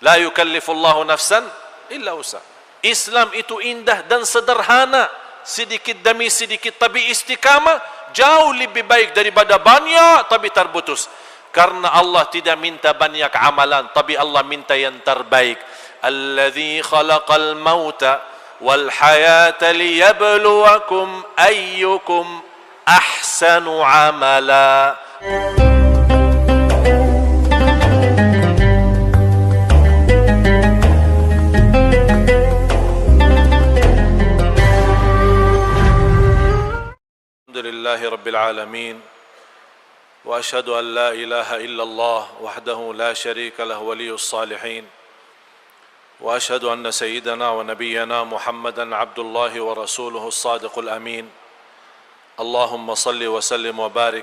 La yukallifullahu nafsan illa usaha. Islam itu indah dan sederhana, sedikit demi sedikit tapi istiqamah, jauh lebih baik daripada banyak tapi terputus. Karena Allah tidak minta banyak amalan, tapi Allah minta yang terbaik. Alladzi khalaqal mauta wal hayata liyabluwakum ayyukum ahsanu amala. Alhamdulillahi Rabbil Alamin. Wa ashhadu an la ilaha illallah wahdahu la sharika lah waliyus salihin. Wa ashhadu anna sayyidana wa nabiyyana Muhammadan abdullahi wa rasuluhu as-sadiqul amin. Allahumma salli wa sallim wa barik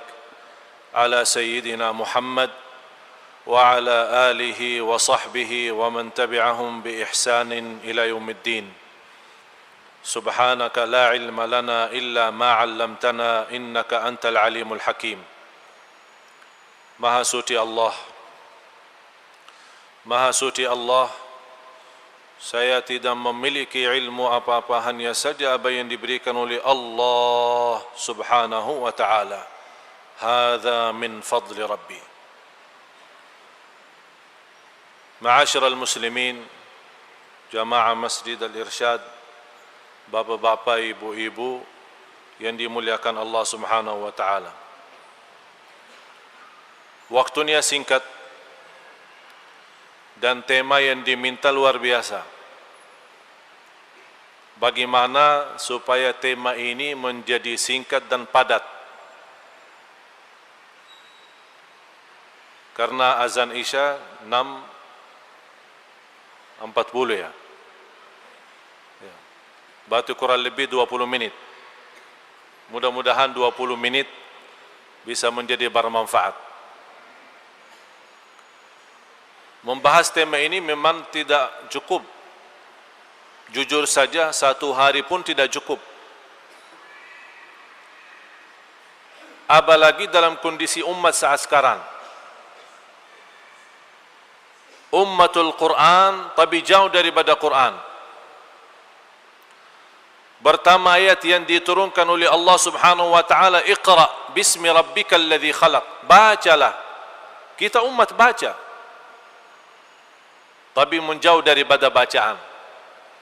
ala sayyidina Muhammad wa ala alihi wa sahbihi wa man tabi'ahum bi ihsanin ila yaumiddin. Subhanaka la ilma lana illa ma 'allamtana innaka antal alimul hakim. Maha suci Allah, Maha suci Allah, saya tidak memiliki ilmu apa-apa, hanya saja apa yang diberikan oleh Allah subhanahu wa ta'ala. Hadza min fadli Rabbi. Ma'asyiral muslimin, jamaah Masjid Al-Irsyad, bapak-bapak, ibu-ibu yang dimuliakan Allah subhanahu wa ta'ala. Waktunya singkat dan tema yang diminta luar biasa. Bagaimana supaya tema ini menjadi singkat dan padat? Karena azan Isya 6.40 ya. Berarti kurang lebih 20 menit. Mudah-mudahan 20 menit bisa menjadi bermanfaat. Membahas tema ini memang tidak cukup. Jujur saja, 1 hari pun tidak cukup. Apalagi dalam kondisi umat saat sekarang. Ummatul Quran, tapi jauh daripada Quran. Pertama ayat yang diturunkan oleh Allah subhanahu wa ta'ala, Iqra bismi rabbikal ladzi khalaq. Bacalah. Kita umat baca, tapi menjauh daripada bacaan.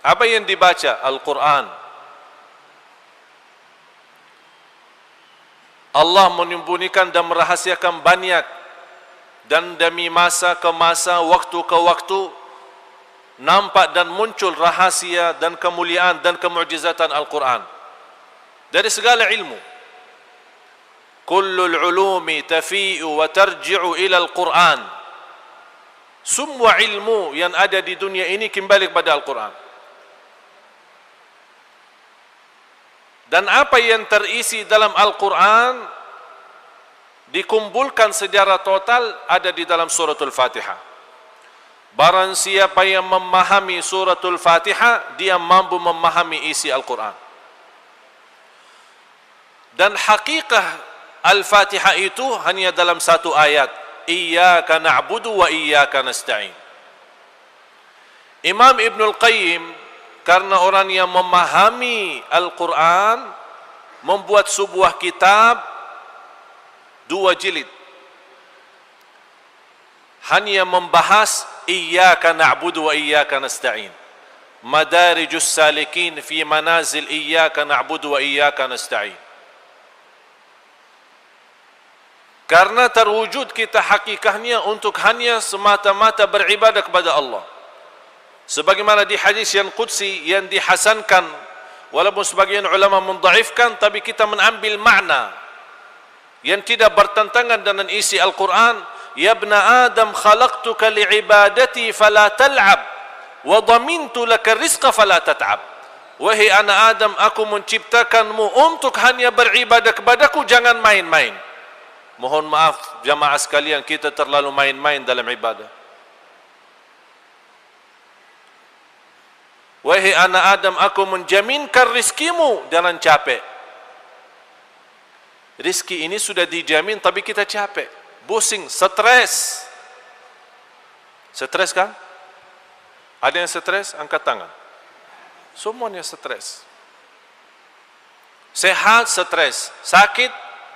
Apa yang dibaca? Al-Quran. Allah menyembunyikan dan merahasiakan banyak, dan demi masa ke masa, waktu ke waktu, nampak dan muncul rahasia dan kemuliaan dan kemukjizatan Al-Quran dari segala ilmu. Kullul ulumi tafi'u wa tarji'u ila Al-Quran. Semua ilmu yang ada di dunia ini kembali kepada Al-Quran. Dan apa yang terisi dalam Al-Quran dikumpulkan secara total ada di dalam suratul Fatihah. Barang siapa yang memahami suratul Fatihah, dia mampu memahami isi Al-Quran. Dan hakikah Al-Fatihah itu hanya dalam 1 ayat. Iyyaka na'budu wa iyyaka nasta'in. Imam Ibnul Qayyim, karena orang yang memahami Al-Quran, membuat sebuah kitab 2 jilid hanya membahas Iyyaka na'budu wa iyyaka nasta'in. Madarijus salikin fi manazil Iyyaka na'budu wa iyyaka nasta'in. Karena terwujud kita hakikahnya untuk hanya semata-mata beribadah kepada Allah. Sebagaimana di hadis yang qudsi yang dihasankan, walaupun sebagian ulama mendhaifkan, tapi kita mengambil makna yang tidak bertentangan dengan isi Al-Quran. Ya ibna Adam khalaqtuka li'ibadati fala tal'ab wa dhamintu laka rizqa fala tat'ab. Wahai anak Adam, aku menciptakanmu untuk hanya beribadah kepadaku, jangan main-main. Mohon maaf jamaah sekalian, kita terlalu main-main dalam ibadah. Wahai anak Adam, aku menjaminkan rizkimu, jangan capek. Rizki ini sudah dijamin tapi kita capek, pusing, stres. Stres kan? Ada yang stres? Angkat tangan. Semuanya stres. Sehat, stres. Sakit,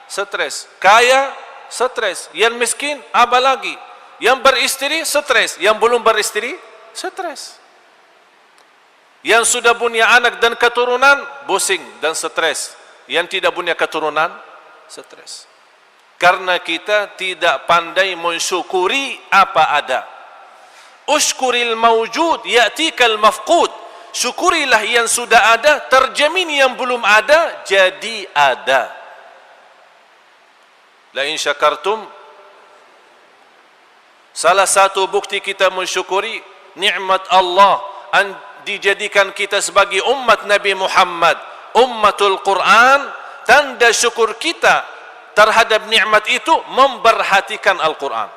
stres. Kaya, stres. Yang miskin, apa lagi? Yang beristri, stres. Yang belum beristri, stres. Yang sudah punya anak dan keturunan, pusing dan stres. Yang tidak punya keturunan, stres. Karena kita tidak pandai mensyukuri apa ada. Ushkuril mawjud ya'tikal mafqud. Syukurilah yang sudah ada, terjamin yang belum ada jadi ada. La in syakartum, salah satu bukti kita mensyukuri nikmat Allah dijadikan kita sebagai umat Nabi Muhammad, ummatul Quran. Tanda syukur kita terhadap nikmat itu memperhatikan Al-Quran.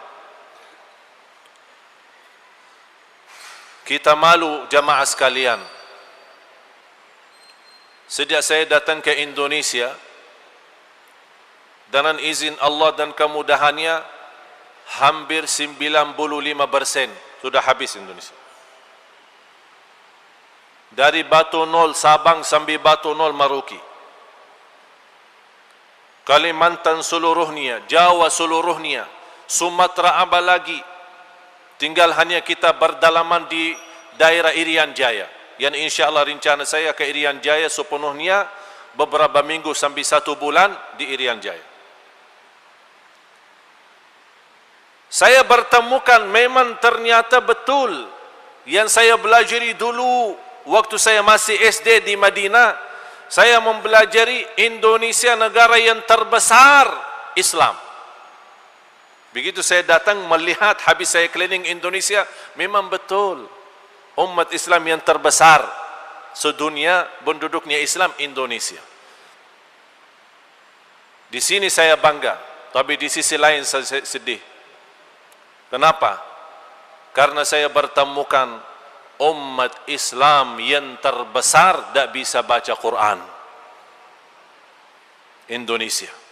Kita malu jamaah sekalian. Sejak saya datang ke Indonesia, dengan izin Allah dan kemudahannya, hampir 95% sudah habis Indonesia. Dari Batu Nol Sabang sampai Batu Nol Maruki, Kalimantan seluruhnya, Jawa seluruhnya, Sumatera apa lagi. Tinggal hanya kita berdalaman di daerah Irian Jaya. Yang insya Allah rencana saya ke Irian Jaya sepenuhnya beberapa minggu sampai 1 bulan di Irian Jaya. Saya bertemukan memang ternyata betul yang saya belajari dulu waktu saya masih SD di Madinah. Saya mempelajari Indonesia negara yang terbesar Islam. Begitu saya datang melihat habis saya keliling Indonesia, memang betul umat Islam yang terbesar sedunia penduduknya Islam Indonesia. Di sini saya bangga, tapi di sisi lain saya sedih. Kenapa? Karena saya bertemukan umat Islam yang terbesar tak bisa baca Quran. Indonesia.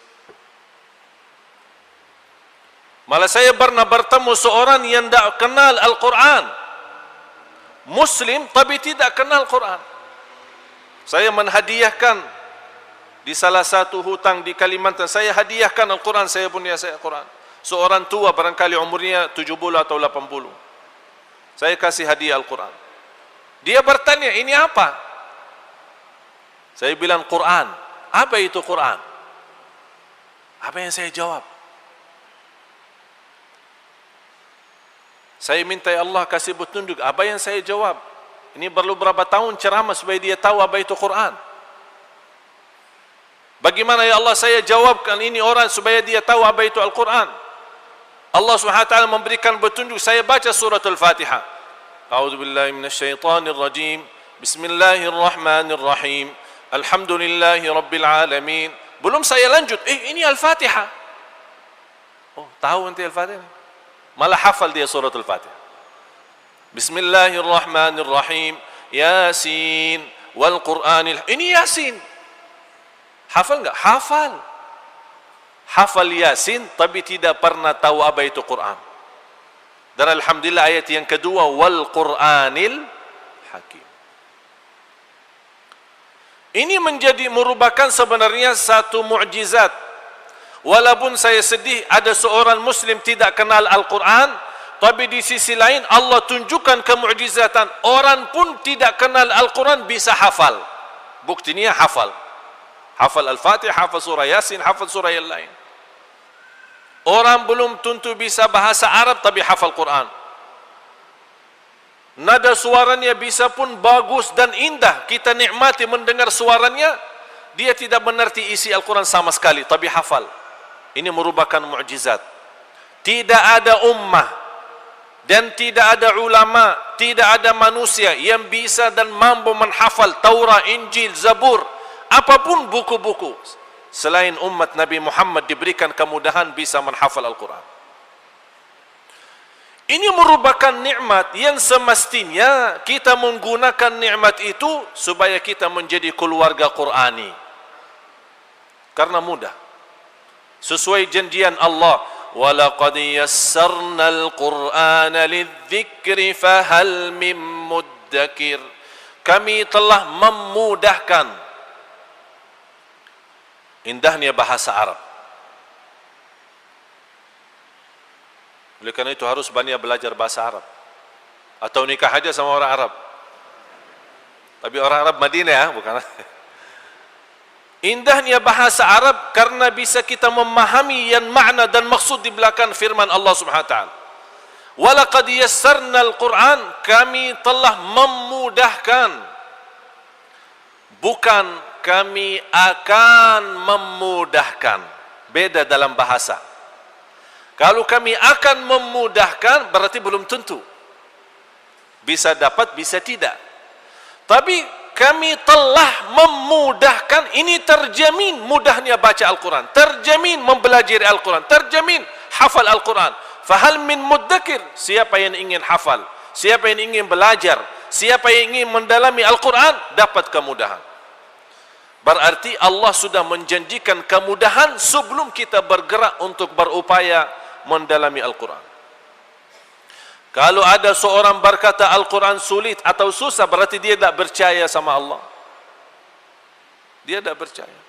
Malah saya pernah bertemu seorang yang tak kenal Al-Quran. Muslim tapi tidak kenal Quran. Saya menhadiahkan di salah satu hutang di Kalimantan, saya hadiahkan Al-Quran, saya punya saya Quran. Seorang tua barangkali umurnya 70 atau 80. Saya kasih hadiah Al-Quran. Dia bertanya, ini apa? Saya bilang Quran. Apa itu Quran? Apa yang saya jawab? Saya minta ya Allah kasih petunjuk. Apa yang saya jawab? Ini perlu berapa tahun ceramah supaya dia tahu apa itu Quran. Bagaimana ya Allah saya jawabkan ini orang supaya dia tahu apa itu Al-Quran. Allah SWT memberikan petunjuk. Saya baca surah Al-Fatihah. A'udzubillahi minasyaitanirrajim. Bismillahirrahmanirrahim. Alhamdulillahi rabbil alamin. Belum saya lanjut. Ini Al-Fatihah. Oh, tahu nanti Al-Fatihah. Malah hafal dia surah Al-Fatihah. Bismillahirrahmanirrahim. Yasin wal Qur'anil. Ini Yasin. Hafal enggak? Hafal. Hafal Yasin tapi tidak pernah tahu apa itu Quran. Dan alhamdulillah ayat yang kedua wal Qur'anil Hakim. Ini menjadi merupakan sebenarnya satu mukjizat. Walaupun saya sedih ada seorang muslim tidak kenal Al-Quran, tapi di sisi lain Allah tunjukkan kemukjizatan. Orang pun tidak kenal Al-Quran bisa hafal. Buktinya hafal. Hafal Al-Fatihah, hafal surah Yasin, hafal surah yang lain. Orang belum tentu bisa bahasa Arab tapi hafal Quran. Nada suaranya bisa pun bagus dan indah. Kita nikmati mendengar suaranya. Dia tidak mengerti isi Al-Quran sama sekali tapi hafal. Ini merupakan mukjizat. Tidak ada ummah dan tidak ada ulama, tidak ada manusia yang bisa dan mampu menghafal Taurat, Injil, Zabur, apapun buku-buku selain umat Nabi Muhammad diberikan kemudahan bisa menghafal Al-Quran. Ini merupakan nikmat yang semestinya kita menggunakan nikmat itu supaya kita menjadi keluarga Qurani. Karena mudah. Sesuai janjian Allah, walaqad yassarnal Qur'ana lidzikri fahal mim muddakir. Kami telah memudahkan. Indahnya bahasa Arab. Oleh karena itu harus banyak belajar bahasa Arab. Atau nikah aja sama orang Arab. Tapi orang Arab Madinah ya, bukan. Indahnya bahasa Arab karena bisa kita memahami yang makna dan maksud di belakang firman Allah Subhanahu wa taala. Walaqad yassarnal Qur'an, kami telah memudahkan. Bukan kami akan memudahkan. Beda dalam bahasa. Kalau kami akan memudahkan, berarti belum tentu. Bisa dapat, bisa tidak. Tapi kami telah memudahkan, ini terjamin mudahnya baca Al-Quran. Terjamin mempelajari Al-Quran. Terjamin hafal Al-Quran. Fahal min muddakir, siapa yang ingin hafal, siapa yang ingin belajar, siapa yang ingin mendalami Al-Quran, dapat kemudahan. Berarti Allah sudah menjanjikan kemudahan sebelum kita bergerak untuk berupaya mendalami Al-Quran. Kalau ada seorang berkata Al-Quran sulit atau susah, berarti dia tidak percaya sama Allah. Dia tidak percaya.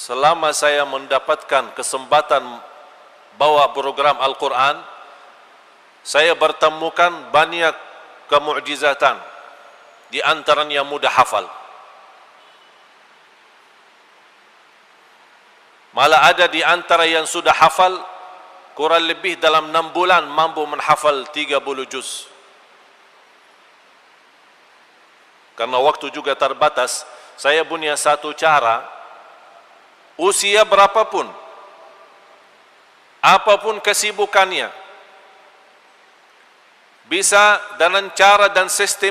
Selama saya mendapatkan kesempatan bawa program Al-Quran, saya bertemukan banyak kemu'jizatan. Di antaranya mudah hafal. Malah ada di antara yang sudah hafal, kurang lebih dalam 6 bulan mampu menghafal 30 juz. Karena waktu juga terbatas, saya punya satu cara. Usia berapapun, apapun kesibukannya, bisa dengan cara dan sistem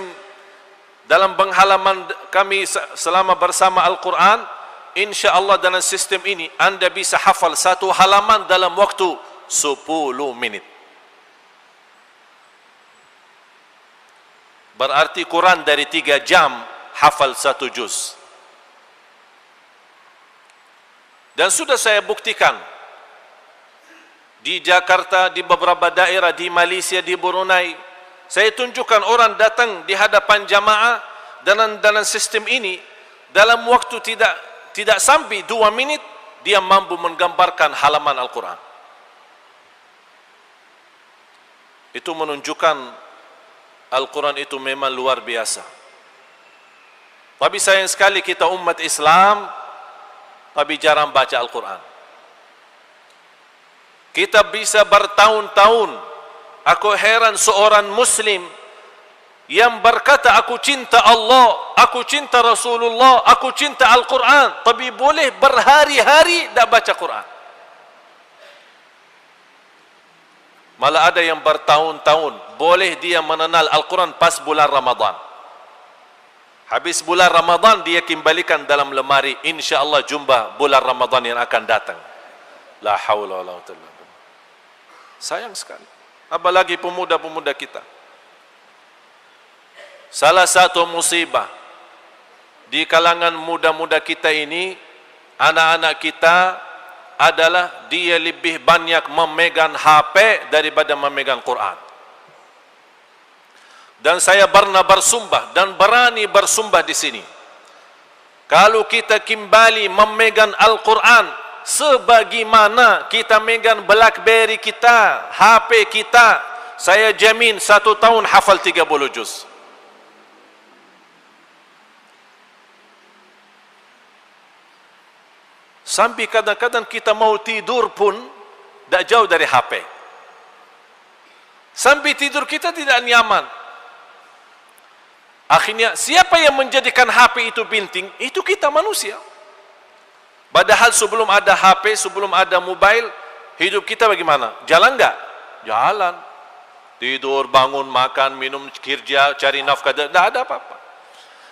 dalam penghalaman kami selama bersama Al-Quran, insya Allah dengan sistem ini anda bisa hafal satu halaman dalam waktu 10 menit. Berarti kurang dari 3 jam hafal 1 juz. Dan sudah saya buktikan di Jakarta, di beberapa daerah, di Malaysia, di Brunei, saya tunjukkan orang datang di hadapan jamaah dengan sistem ini, dalam waktu tidak sampai 2 menit dia mampu menggambarkan halaman Al-Quran. Itu menunjukkan Al-Quran itu memang luar biasa. Tapi sayang sekali kita umat Islam tapi jarang baca Al-Quran. Kita bisa bertahun-tahun. Aku heran seorang Muslim yang berkata aku cinta Allah, aku cinta Rasulullah, aku cinta Al-Quran, tapi boleh berhari-hari tak baca Quran. Malah ada yang bertahun-tahun boleh dia mengenal Al-Quran pas bulan Ramadan. Habis bulan Ramadan dia kembalikan dalam lemari, insya-Allah jumpa bulan Ramadan yang akan datang. La haula wala quwwata illa billah. Sayang sekali. Apalagi pemuda-pemuda kita. Salah satu musibah di kalangan muda-muda kita ini, anak-anak kita adalah dia lebih banyak memegang HP daripada memegang Quran. Dan saya pernah bersumpah dan berani bersumpah di sini. Kalau kita kembali memegang Al-Quran sebagaimana kita megang BlackBerry kita, HP kita, saya jamin 1 tahun hafal 30 juz. Sampai kadang-kadang kita mau tidur pun tak jauh dari HP. Sampai tidur kita tidak nyaman. Akhirnya siapa yang menjadikan HP itu penting? Itu kita manusia. Padahal sebelum ada HP, sebelum ada mobile, hidup kita bagaimana? Jalan enggak? Jalan. Tidur, bangun, makan, minum, kerja, cari nafkah, tidak ada apa-apa.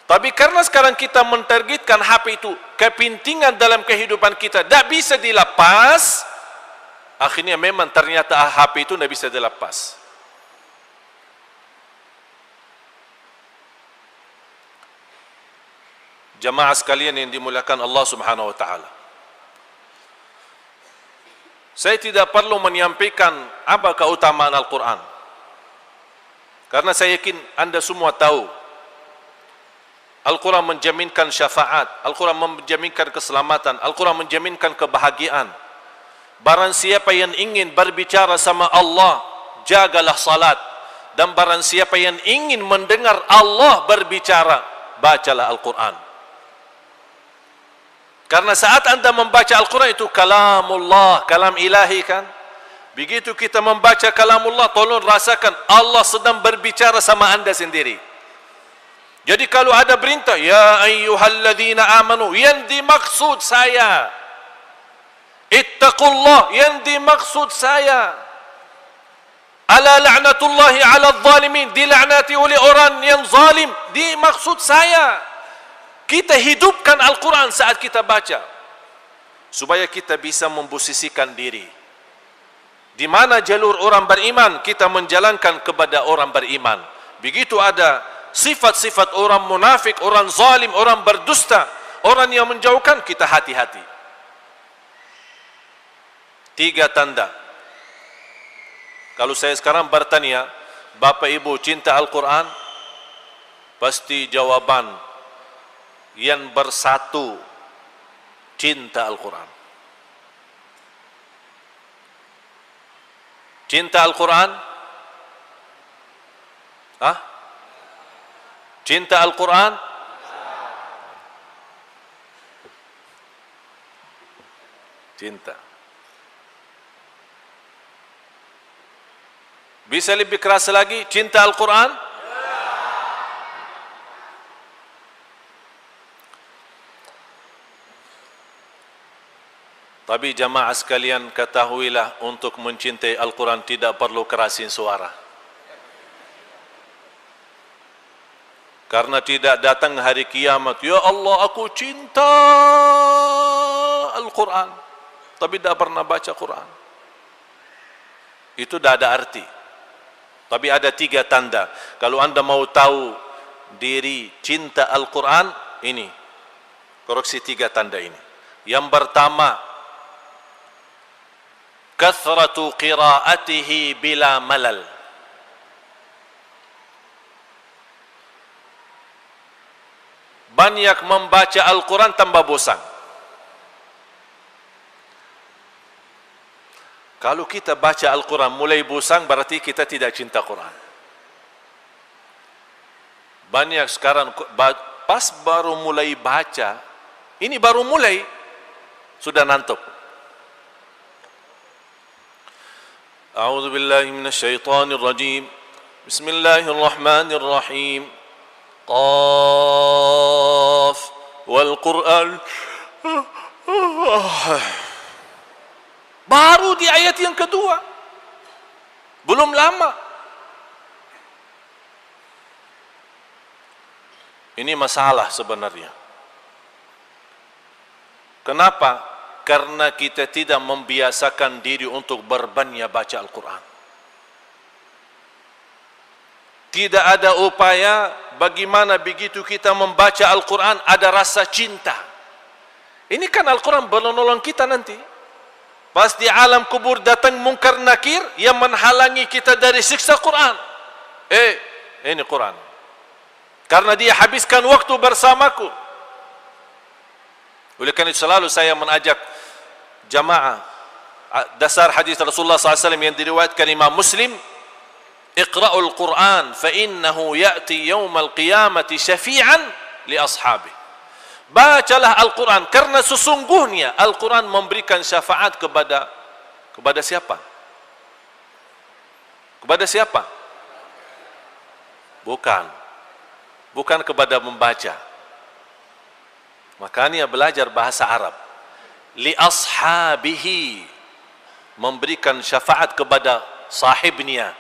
Tapi karena sekarang kita mentargetkan HP itu kepentingan dalam kehidupan kita, tidak bisa dilepas, akhirnya memang ternyata HP itu tidak bisa dilepas. Jamaah sekalian yang dimuliakan Allah Subhanahu wa taala. saya tidak perlu menyampaikan apa keutamaan Al-Quran, karena saya yakin anda semua tahu Al-Quran menjaminkan syafaat, Al-Quran menjaminkan keselamatan, Al-Quran menjaminkan kebahagiaan. Barang siapa yang ingin berbicara sama Allah, jagalah salat. Dan barang siapa yang ingin mendengar Allah berbicara, bacalah Al-Quran. Karena saat anda membaca Al-Quran itu kalamullah, kalam ilahi kan. Begitu kita membaca kalamullah, tolong rasakan Allah sedang berbicara sama anda sendiri. Jadi kalau ada perintah, ya ayyuhalladzina amanu, yang dimaksud saya. Ittaqullah, yang dimaksud saya. Ala la'natullahi ala zalimin, dilaknati oleh orang yang zalim, dimaksud saya. Kita hidupkan Al-Quran saat kita baca, supaya kita bisa memposisikan diri. Di mana jalur orang beriman, kita menjalankan kepada orang beriman. Begitu ada sifat-sifat orang munafik, orang zalim, orang berdusta, orang yang menjauhkan, kita hati-hati. 3 tanda. Kalau saya sekarang bertanya, Bapak Ibu cinta Al-Quran? Pasti jawaban yang bersatu, cinta Al-Quran. Cinta Al-Quran? Hah? Cinta Al-Quran? Cinta. Bisa lebih keras lagi, cinta Al-Quran? Tapi jamaah sekalian, ketahuilah untuk mencintai Al-Quran tidak perlu kerasin suara. Karena tidak datang hari kiamat, ya Allah aku cinta Al-Quran, tapi tidak pernah baca Quran. Itu tidak ada arti. Tapi ada 3 tanda. Kalau anda mau tahu diri cinta Al-Quran, ini, koreksi 3 tanda ini. Yang pertama, kathratu qiraatihi bila malal. Banyak membaca Al-Quran tanpa bosan. Kalau kita baca Al-Quran mulai bosan, berarti kita tidak cinta Quran. Banyak sekarang pas baru mulai baca, ini baru mulai sudah ngantuk. A'udzu billahi minasyaitonir rajim. Bismillahirrahmanirrahim. Qaf wal Qur'an. Baru di ayat yang kedua, belum lama. Ini masalah sebenarnya. Kenapa? Karena kita tidak membiasakan diri untuk berbanyak baca Al-Quran. Tidak ada upaya bagaimana begitu kita membaca Al-Quran ada rasa cinta. Ini kan Al-Quran menolong kita nanti. Pas di alam kubur datang mungkar nakir yang menghalangi kita dari siksa Quran. Ini Quran. Karena dia habiskan waktu bersamaku. Oleh karena itu selalu saya mengajak jamaah, dasar hadis Rasulullah SAW yang diriwayatkan Imam Muslim, Iqra'ul Quran fa innahu ya'ti yawmal qiyamati syafi'an li ashabi. Bacalah Al-Quran, karena sesungguhnya Al-Quran memberikan syafaat kepada siapa? Kepada siapa? Bukan kepada membaca. Makanya belajar bahasa Arab. Li ashabihi, memberikan syafaat kepada sahibnya,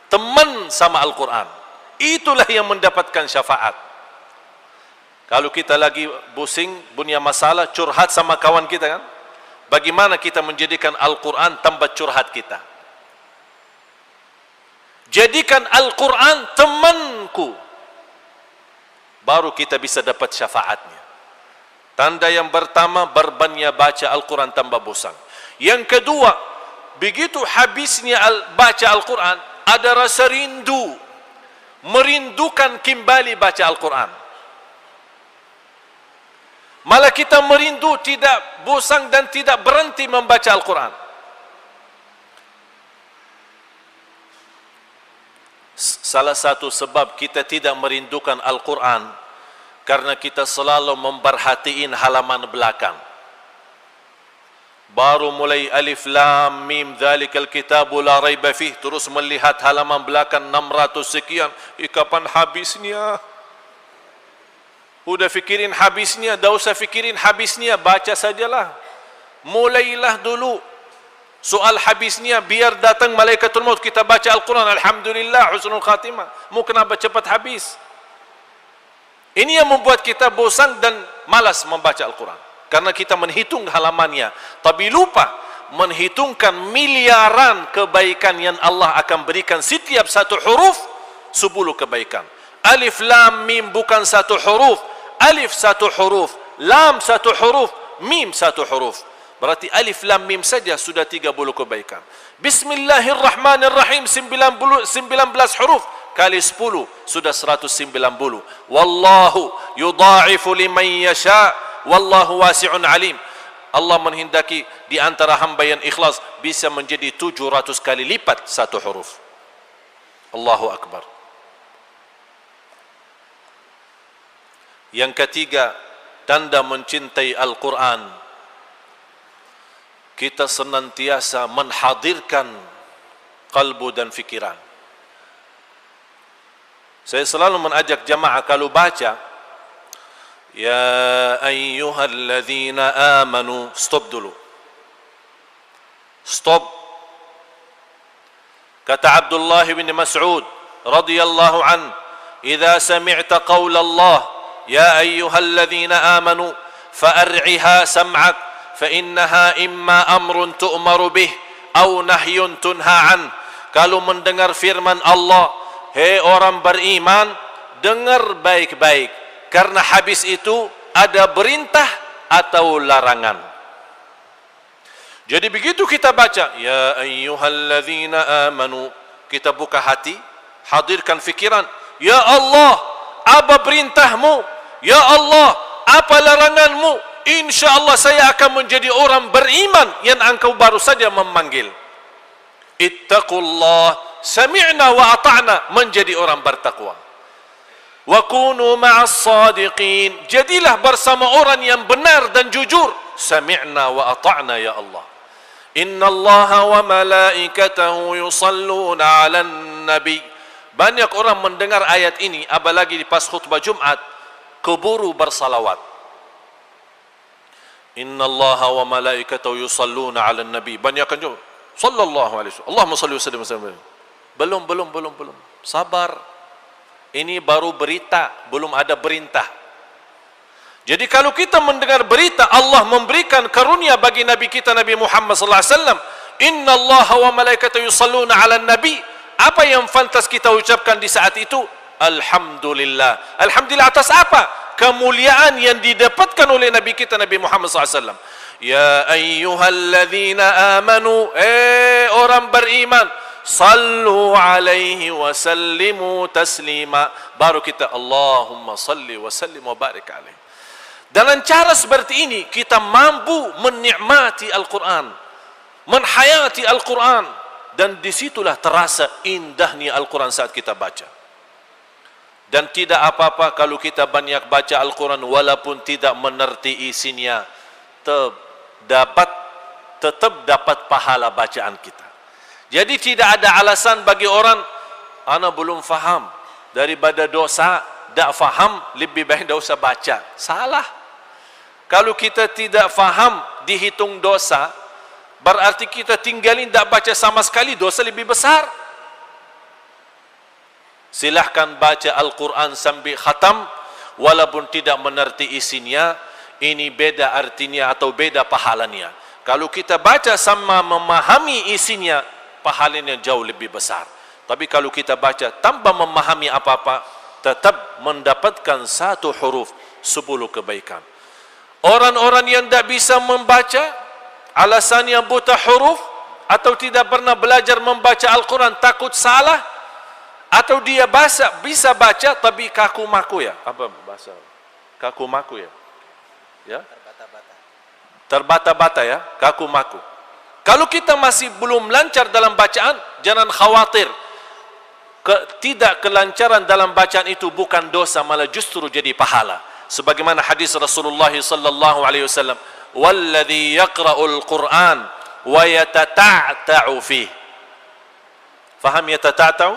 teman sama Al-Quran. Itulah yang mendapatkan syafaat. Kalau kita lagi pusing, punya masalah, curhat sama kawan kita kan, bagaimana kita menjadikan Al-Quran tempat curhat kita? Jadikan Al-Quran temanku, baru kita bisa dapat syafaatnya. Tanda yang pertama, berbanyak baca Al-Quran tambah bosan. Yang kedua, begitu habisnya baca Al-Quran, ada rasa rindu, merindukan kembali baca Al-Quran. Malah kita merindu, tidak bosan dan tidak berhenti membaca Al-Quran. Salah satu sebab kita tidak merindukan Al-Quran karena kita selalu memperhatiin halaman belakang. Baru mulai alif lam mim dzalikal kitabu la raiba fih, terus melihat halaman belakang 600 sekian, kapan habisnya? Udah fikirin habisnya, dah usah fikirin habisnya, baca sajalah. Mulailah dulu soal habisnya, biar datang malaikatul maut kita baca Al-Quran, alhamdulillah husnul khatimah. Mau kenapa cepat habis? Ini yang membuat kita bosan dan malas membaca Al-Quran, karena kita menghitung halamannya, tapi lupa menghitungkan miliaran kebaikan yang Allah akan berikan setiap satu huruf 10 kebaikan. Alif lam mim bukan satu huruf, alif satu huruf, lam satu huruf, mim satu huruf. Berarti alif lam mim saja sudah 30 kebaikan. Bismillahirrahmanirrahim 19 huruf kali 10 sudah 190. Wallahu yudha'ifu liman yasha wallahu wasi'un alim. Allah menghendaki di antara hamba yang ikhlas bisa menjadi 700 kali lipat satu huruf. Allahu akbar. Yang ketiga, tanda mencintai Al-Quran, kita senantiasa menghadirkan kalbu dan fikiran. Saya selalu mengajak jamaah kalau baca, ya ayyuhalladzina amanu, stop dulu. Stop. Kata Abdullah bin Mas'ud radhiyallahu an, "Idza sami'ta qaula Allah, ya ayyuhalladzina amanu, fa'ar'iha sam'ak, fa innaha imma amrun tu'maru bih aw nahyun tunha an." Kalau mendengar firman Allah, hei orang beriman, dengar baik-baik, karena habis itu ada perintah atau larangan. Jadi begitu kita baca, ya ayyuhalladzina amanu, kita buka hati, hadirkan fikiran, ya Allah, apa perintahmu? Ya Allah, apa laranganmu? InsyaAllah saya akan menjadi orang beriman yang engkau baru saja memanggil. Ittaqullah, sami'na wa ata'na, menjadi orang bertakwa. Wa kunu ma'as sadiqin, jadilah bersama orang yang benar dan jujur. Sami'na wa ata'na ya Allah. Inna Allaha wa malaikatahu yusalluna 'alan nabi. Banyak orang mendengar ayat ini, apalagi di pas khutbah Jumat, keburu bersalawat. Inna Allaha wa malaikatahu yusalluna 'alan nabi. Banyak kan juga sallallahu alaihi wasallam. Allahumma shalli wa sallim wa sallim. Belum. Sabar. Ini baru berita, belum ada perintah. Jadi kalau kita mendengar berita Allah memberikan karunia bagi Nabi kita Nabi Muhammad sallallahu alaihi wasallam, Inna Allaha wa malaikatahu yusalluna 'alan nabi, apa yang pantas kita ucapkan di saat itu? Alhamdulillah. Alhamdulillah atas apa? Kemuliaan yang didapatkan oleh Nabi kita Nabi Muhammad sallallahu alaihi wasallam. Ya ayyuhalladzina amanu, orang beriman, sallu alaihi wa sallimu taslima. Baru kita Allahumma salli wa sallim wa barik alaihi. Dengan cara seperti ini kita mampu menikmati Al-Quran, menhayati Al-Quran, dan disitulah terasa indahnya Al-Quran saat kita baca. Dan tidak apa-apa kalau kita banyak baca Al-Quran walaupun tidak mengerti isinya, tetap dapat pahala bacaan kita. Jadi tidak ada alasan bagi orang, ana belum faham, daripada dosa, tak faham, lebih baik tak usah baca. Salah. Kalau kita tidak faham dihitung dosa, berarti kita tinggalin tak baca sama sekali, dosa lebih besar. Silahkan baca Al-Quran sampai khatam, walaupun tidak mengerti isinya, ini beda artinya atau beda pahalanya. Kalau kita baca sama memahami isinya, pahalanya jauh lebih besar. Tapi kalau kita baca tanpa memahami apa-apa, tetap mendapatkan satu huruf 10 kebaikan. Orang-orang yang tidak bisa membaca, alasannya buta huruf, atau tidak pernah belajar membaca Al-Quran, takut salah, atau dia bisa baca tapi kaku maku ya. Apa bahasa? Kaku maku ya? Ya? Terbata-bata ya, kaku maku. Kalau kita masih belum lancar dalam bacaan, jangan khawatir. Tidak kelancaran dalam bacaan itu bukan dosa, malah justru jadi pahala. Sebagaimana hadis Rasulullah sallallahu alaihi wasallam, "Walladzi yaqra'ul Qur'an wa yatata'ta'u fihi." Faham yatata'ta'u?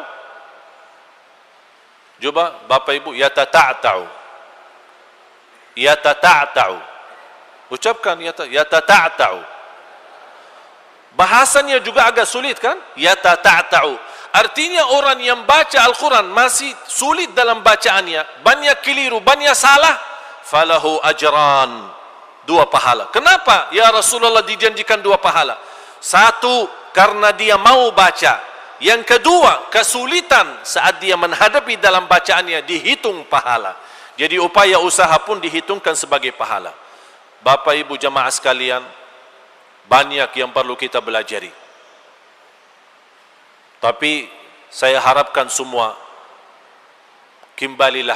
Coba Bapak Ibu, yatata'ta'u. Yatata'ta'u. Ucapkan yatata'ta'u. Bahasanya juga agak sulit kan? Yatata'ta'u. Artinya orang yang baca Al-Quran masih sulit dalam bacaannya, banyak keliru, banyak salah, falahu ajran, 2 pahala. Kenapa ya Rasulullah dijanjikan 2 pahala? 1, karena dia mau baca. Yang kedua, kesulitan saat dia menghadapi dalam bacaannya dihitung pahala. Jadi upaya usaha pun dihitungkan sebagai pahala. Bapak Ibu jamaah sekalian, banyak yang perlu kita belajari. Tapi saya harapkan semua kembalilah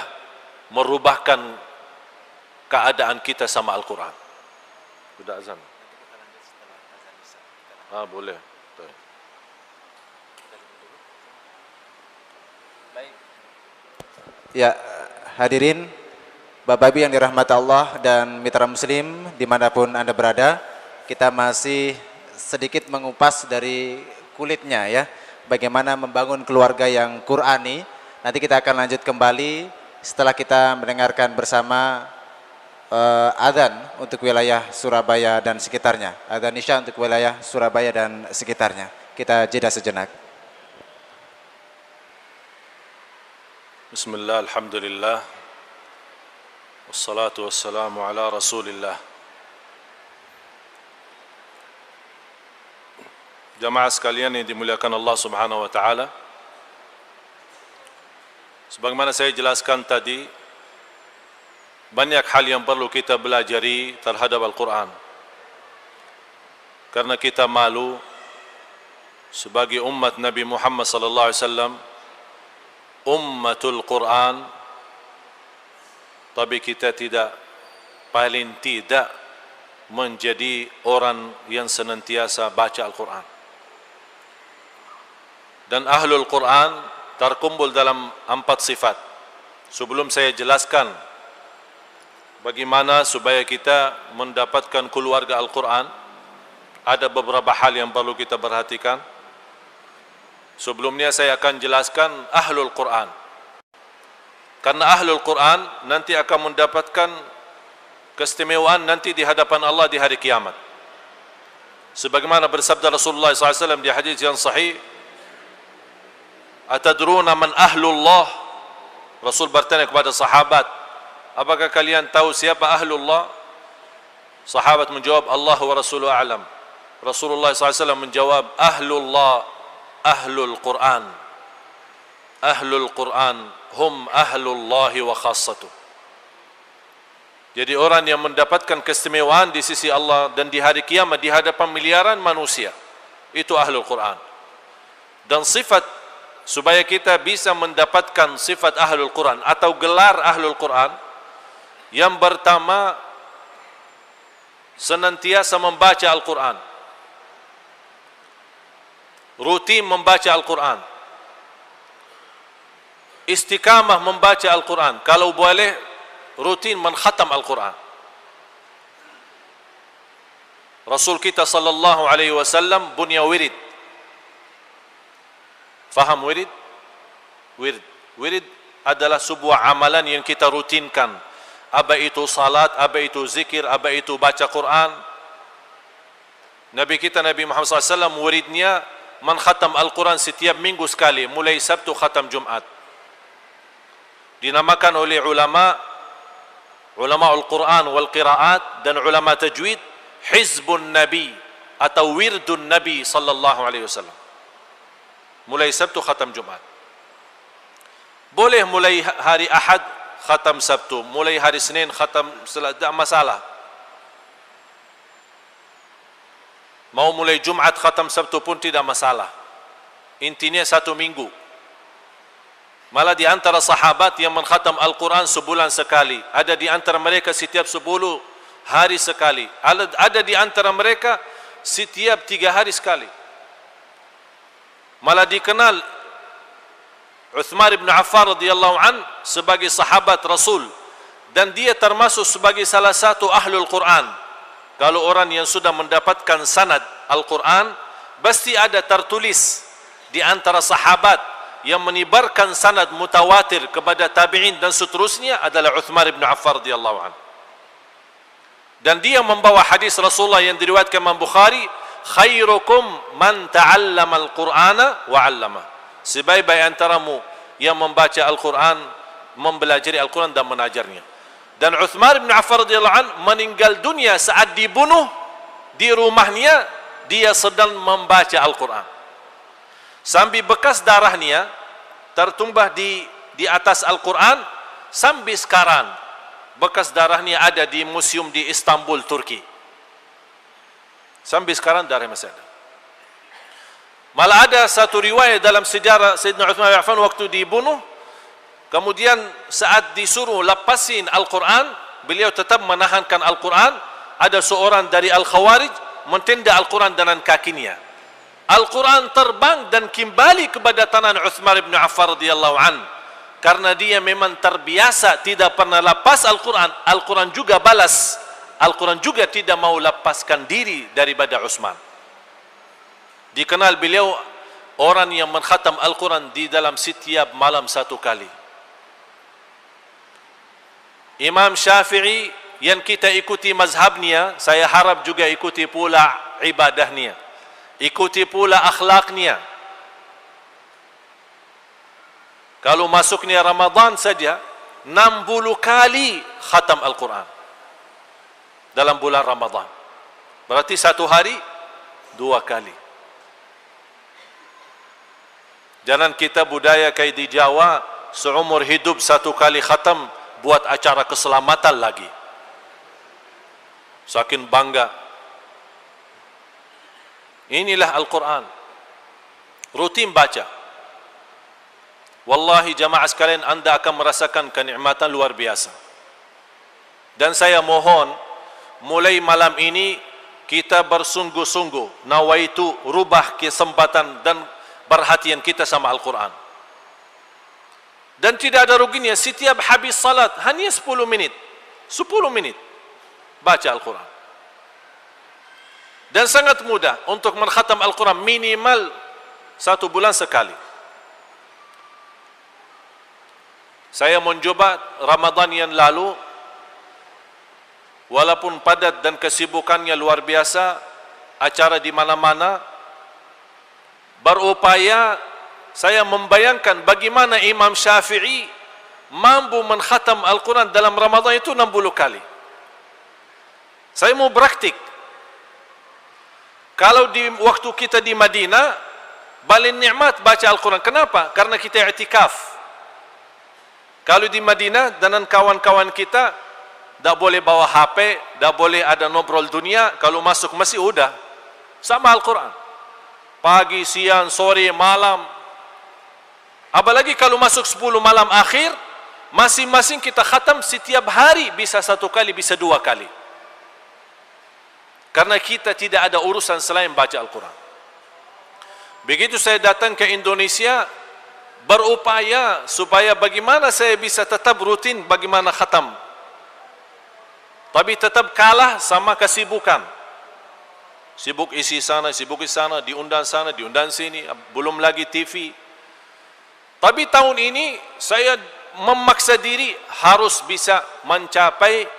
merubahkan keadaan kita sama Al-Quran. Sudah azan? Boleh. Ya, hadirin Bapak Ibu yang dirahmati Allah dan mitra muslim dimanapun Anda berada, kita masih sedikit mengupas dari kulitnya ya, bagaimana membangun keluarga yang Qurani. Nanti kita akan lanjut kembali setelah kita mendengarkan bersama adzan untuk wilayah Surabaya dan sekitarnya, adzan isya untuk wilayah Surabaya dan sekitarnya. Kita jeda sejenak. Bismillah, alhamdulillah, wassalatu wassalamu ala rasulillah. Jamaah sekalian yang dimuliakan Allah subhanahu wa ta'ala, sebagaimana saya jelaskan tadi, banyak hal yang perlu kita belajari terhadap Al-Quran. Karena kita malu sebagai umat Nabi Muhammad sallallahu alaihi wasallam, ummatul Quran, tapi kita paling tidak menjadi orang yang senantiasa baca Al-Quran. Dan ahlul Quran terkumpul dalam 4 sifat. Sebelum saya jelaskan bagaimana supaya kita mendapatkan keluarga Al-Quran, ada beberapa hal yang perlu kita perhatikan. Sebelumnya saya akan jelaskan ahlul Quran. Karena ahlul Quran nanti akan mendapatkan keistimewaan nanti di hadapan Allah di hari kiamat. Sebagaimana bersabda Rasulullah SAW di hadis yang sahih, "Atadruna man ahlullah?" Rasul bertanya kepada sahabat, apakah kalian tahu siapa ahlullah? Sahabat menjawab, Allah wa Rasuluhu a'lam. Rasulullah SAW menjawab, ahlullah ahlul Quran. Ahlul Quran hum ahlullahi wa khassatuh. Jadi orang yang mendapatkan keistimewaan di sisi Allah dan di hari kiamat di hadapan miliaran manusia, itu ahlul Quran. Dan sifat supaya kita bisa mendapatkan sifat ahlul Quran atau gelar ahlul Quran, yang pertama, senantiasa membaca Al-Quran, rutin membaca Al-Quran, istiqamah membaca Al-Quran, kalau boleh rutin menkhatam Al-Quran. Rasul kita sallallahu alaihi wasallam punya wirid. Faham wirid? Wirid adalah sebuah amalan yang kita rutinkan. Apa itu salat, apa itu zikir, apa itu baca Quran. Nabi kita Nabi Muhammad SAW wiridnya menkhatam Al-Quran setiap minggu sekali, mulai Sabtu khatam Jumat. Dinamakan oleh ulama Al-Quran wal qiraat dan ulama tajwid Hizbun Nabi atau Wirdun Nabi sallallahu alaihi wasallam. Mulai Sabtu khatam Jumat. Boleh mulai hari Ahad khatam Sabtu, mulai hari Senin khatam, tidak masalah. Mau mulai Jumat khatam Sabtu pun tidak masalah. Intinya 1 minggu. Malah di antara sahabat yang mengkhatam Al-Quran sebulan sekali. Ada di antara mereka setiap 10 hari sekali. Ada di antara mereka setiap 3 hari sekali. Malah dikenal Uthman bin Affan radhiyallahu an sebagai sahabat Rasul, dan dia termasuk sebagai salah satu ahlul Quran. Kalau orang yang sudah mendapatkan sanad Al-Quran, pasti ada tertulis di antara sahabat yang menyebarkan sanad mutawatir kepada tabi'in dan seterusnya adalah Uthman bin Affan radhiyallahu an. Dan dia membawa hadis Rasulullah yang diriwayatkan Imam Bukhari, khairukum man ta'allama al-Qur'ana wa 'allama. Sebaik-baik antaramu yang membaca Al-Quran, mempelajari Al-Quran dan menajarnya. Dan Uthman bin Affan radhiyallahu an meninggal dunia saat dibunuh di rumahnya, dia sedang membaca Al-Quran. Sambil bekas darahnya tertumbah di atas Al-Quran, sampai sekarang bekas darahnya ada di museum di Istanbul, Turki. Sampai sekarang darah masih ada. Malah ada satu riwayat dalam sejarah Sayyidina Uthman bin Affan waktu dibunuh, kemudian saat disuruh lepasin Al-Quran, beliau tetap menahankan Al-Quran. Ada seorang dari Al-Khawarij mentindak Al-Quran dengan kakinya. Al-Quran terbang dan kembali kepada tangan Uthman bin Affan radhiyallahu an. Karena dia memang terbiasa tidak pernah lepas Al-Quran, Al-Quran juga balas. Al-Quran juga tidak mau lepaskan diri daripada Uthman. Dikenal beliau orang yang mengkhatam Al-Quran di dalam setiap malam 1 kali. Imam Syafi'i yang kita ikuti mazhabnya, saya harap juga ikuti pula ibadahnya, ikuti pula akhlaknya. Kalau masuknya Ramadan saja 60 kali khatam Al-Quran dalam bulan Ramadan. Berarti 1 hari 2 kali. Jangan kita budaya kayak di Jawa, seumur hidup 1 kali khatam, buat acara keselamatan lagi. Saking bangga. Inilah Al-Quran. Rutin baca. Wallahi jamaah sekalian, anda akan merasakan kenikmatan luar biasa. Dan saya mohon, mulai malam ini kita bersungguh-sungguh nawaitu rubah kesempatan dan perhatian kita sama Al-Quran. Dan tidak ada ruginya setiap habis salat hanya 10 menit 10 menit baca Al-Quran. Dan sangat mudah untuk mengkhatam Al-Quran, minimal 1 bulan sekali. Saya mencoba Ramadan yang lalu, walaupun padat dan kesibukannya luar biasa, acara di mana-mana, berupaya saya membayangkan bagaimana Imam Syafi'i mampu mengkhatam Al-Quran dalam Ramadan itu 60 kali. Saya mau praktik. Kalau di waktu kita di Madinah, paling nikmat baca Al-Quran. Kenapa? Karena kita i'tikaf. Kalau di Madinah dengan kawan-kawan kita, tak boleh bawa HP, tak boleh ada ngobrol dunia. Kalau masuk masjid udah sama Al-Quran. Pagi, siang, sore, malam. Apalagi kalau masuk 10 malam akhir, masing-masing kita khatam setiap hari, bisa 1 kali, bisa 2 kali. Karena kita tidak ada urusan selain baca Al-Quran. Begitu saya datang ke Indonesia, berupaya supaya bagaimana saya bisa tetap rutin bagaimana khatam. Tapi tetap kalah sama kesibukan. Sibuk isi sana, sibuk isi sana, diundang sini, belum lagi TV. Tapi tahun ini saya memaksa diri harus bisa mencapai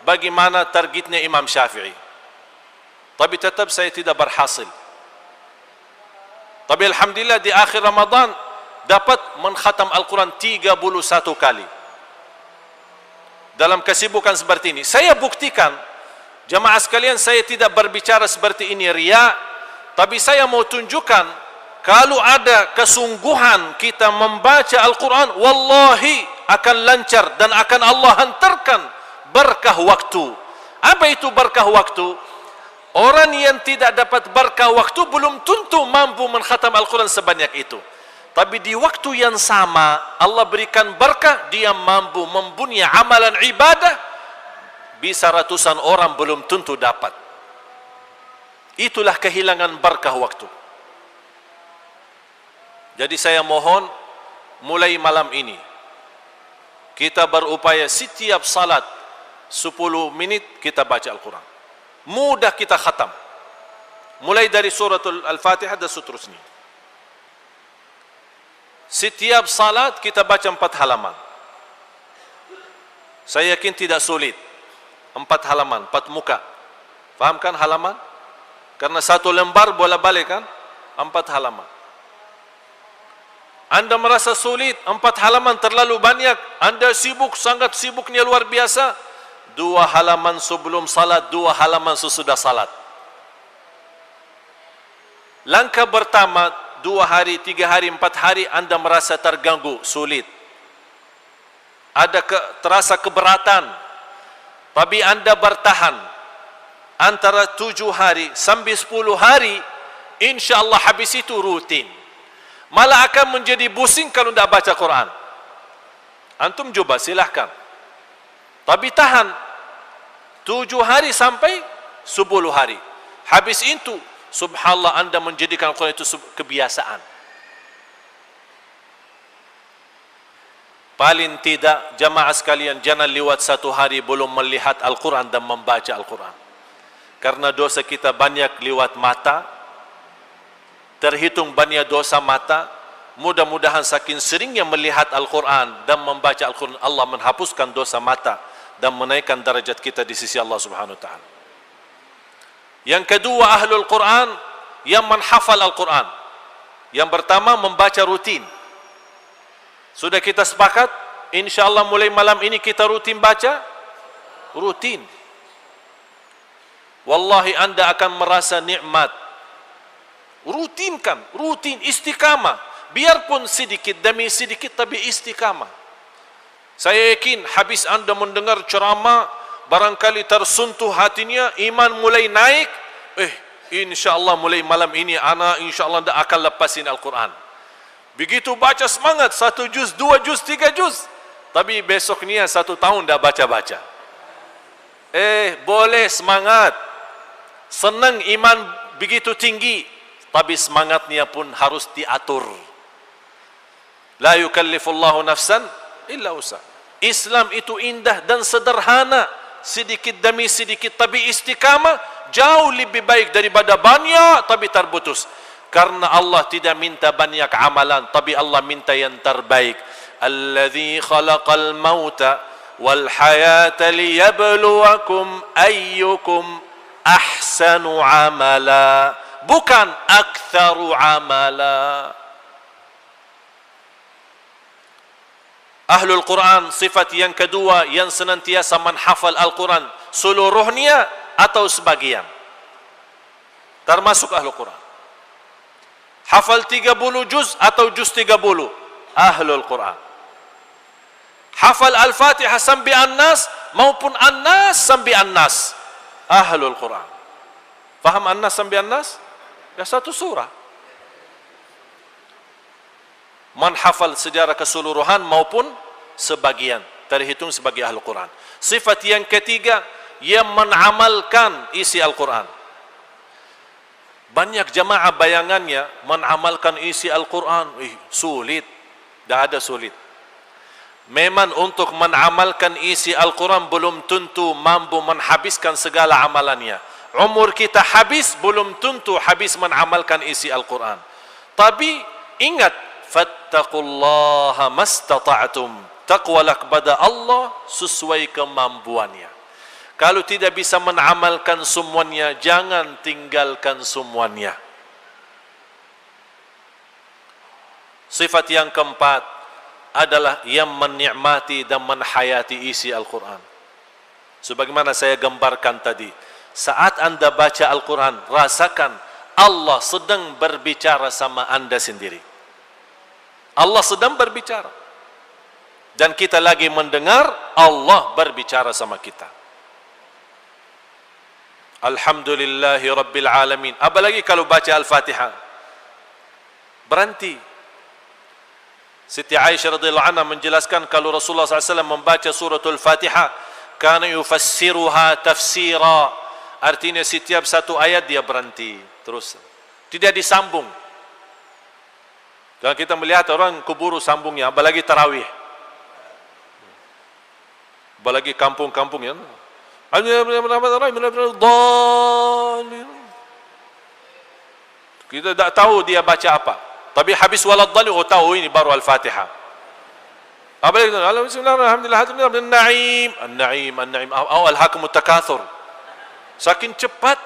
bagaimana targetnya Imam Syafi'i. Tapi tetap saya tidak berhasil. Tapi alhamdulillah di akhir Ramadan dapat mengkhatam Al-Quran 31 kali. Dalam kesibukan seperti ini, saya buktikan, jamaah sekalian, saya tidak berbicara seperti ini riya, tapi saya mau tunjukkan kalau ada kesungguhan kita membaca Al-Quran, wallahi akan lancar dan akan Allah hantarkan berkah waktu. Apa itu berkah waktu? Orang yang tidak dapat berkah waktu belum tentu mampu mengkhatam Al-Quran sebanyak itu. Tapi di waktu yang sama Allah berikan berkah, dia mampu mempunyai amalan ibadah bisa ratusan orang belum tentu dapat. Itulah kehilangan berkah waktu. Jadi saya mohon mulai malam ini kita berupaya setiap salat 10 minit kita baca Al-Quran. Mudah kita khatam. Mulai dari suratul Al-Fatihah dan seterusnya. Setiap salat kita baca 4 halaman. Saya yakin tidak sulit. 4 halaman, 4 muka. Faham kan halaman? Karena satu lembar bolak-balik kan? 4 halaman. Anda merasa sulit, 4 halaman terlalu banyak. Anda sibuk, sangat sibuknya luar biasa. 2 halaman sebelum salat, 2 halaman sesudah salat. Langkah pertama, 2 hari, 3 hari, 4 hari Anda merasa terganggu, sulit. Ada terasa keberatan. Tapi Anda bertahan antara 7 hari sampai 10 hari, insya-Allah habis itu rutin. Malah akan menjadi pusing kalau tidak baca Quran. Antum coba silahkan. Tapi tahan 7 hari sampai 10 hari. Habis itu subhanallah Anda menjadikan Al-Quran itu kebiasaan. Paling tidak jamaah sekalian jangan lewat 1 hari belum melihat Al-Quran dan membaca Al-Quran. Karena dosa kita banyak lewat mata. Terhitung banyak dosa mata. Mudah-mudahan saking seringnya melihat Al-Quran dan membaca Al-Quran, Allah menghapuskan dosa mata dan menaikkan derajat kita di sisi Allah Subhanahu wa taala. Yang kedua, ahlul Quran yang menghafal Al-Quran. Yang pertama, membaca rutin. Sudah kita sepakat, insya-Allah mulai malam ini kita rutin baca? Rutin. Wallahi Anda akan merasa nikmat. Rutinkan, rutin, istiqamah. Biarpun sedikit demi sedikit, tapi istiqamah. Saya yakin habis Anda mendengar ceramah, barangkali tersentuh hatinya, iman mulai naik. InsyaAllah mulai malam ini, anak insyaAllah tidak akan lepasin Al-Quran. Begitu baca semangat, 1 juz, 2 juz, 3 juz. Tapi besoknya 1 tahun tidak baca-baca. Boleh semangat. Senang iman begitu tinggi. Tapi semangatnya pun harus diatur. La yukallifullahu nafsan illa usaha. Islam itu indah dan sederhana. Sedikit demi sedikit tapi istiqamah jauh lebih baik daripada banyak tapi terputus. Karena Allah tidak minta banyak amalan, tapi Allah minta yang terbaik. Alladzi khalaqal mauta wal hayata liyabluwakum ayyukum ahsanu amala, bukan aktsaru amala. Ahlul Quran sifat yang kedua yang senantiasa menghafal Al-Quran seluruhnya atau sebagian. Termasuk Ahlul Quran. Hafal 30 juz atau juz 30. Ahlul Quran. Hafal Al-Fatihah sampai An-Nas maupun An-Nas sampai An-Nas. Ahlul Quran. Faham An-Nas sampai An-Nas? Ya satu surah. Menghafal secara keseluruhan maupun sebagian terhitung sebagai Ahlul Quran. Sifat yang ketiga yang mengamalkan isi Al-Quran. Banyak jamaah bayangannya mengamalkan isi Al-Quran sulit. Tidak ada sulit. Memang untuk mengamalkan isi Al-Quran belum tentu mampu menghabiskan segala amalannya. Umur kita habis belum tentu habis mengamalkan isi Al-Quran. Tapi ingat, fattaqullaha mastata'tum. Taqwalah kepada Allah sesuai kemampuannya. Kalau tidak bisa mengamalkan semuanya, jangan tinggalkan semuanya. Sifat yang keempat adalah yang menikmati dan menhayati isi Al-Quran. Sebagaimana saya gambarkan tadi, saat Anda baca Al-Quran, rasakan Allah sedang berbicara sama Anda sendiri. Allah sedang berbicara. Dan kita lagi mendengar Allah berbicara sama kita. Alhamdulillahi Rabbil Alamin. Apalagi kalau baca Al-Fatihah, berhenti. Siti Aisyah radhiyallahu anha menjelaskan kalau Rasulullah SAW membaca suratul Fatihah, kana yufassiruha tafsira. Artinya setiap satu ayat dia berhenti terus, tidak disambung. Kalau kita melihat orang kuburu sambungnya, apalagi tarawih, apalagi kampung-kampung ya. Kita tak tahu dia baca apa, tapi habis waladdallin, oh tahu ini baru Al-Fatihah. Apalagi alhamdulillah, an-na'im, an-na'im, an-na'im, alhaakumut takatsur. Saking cepat.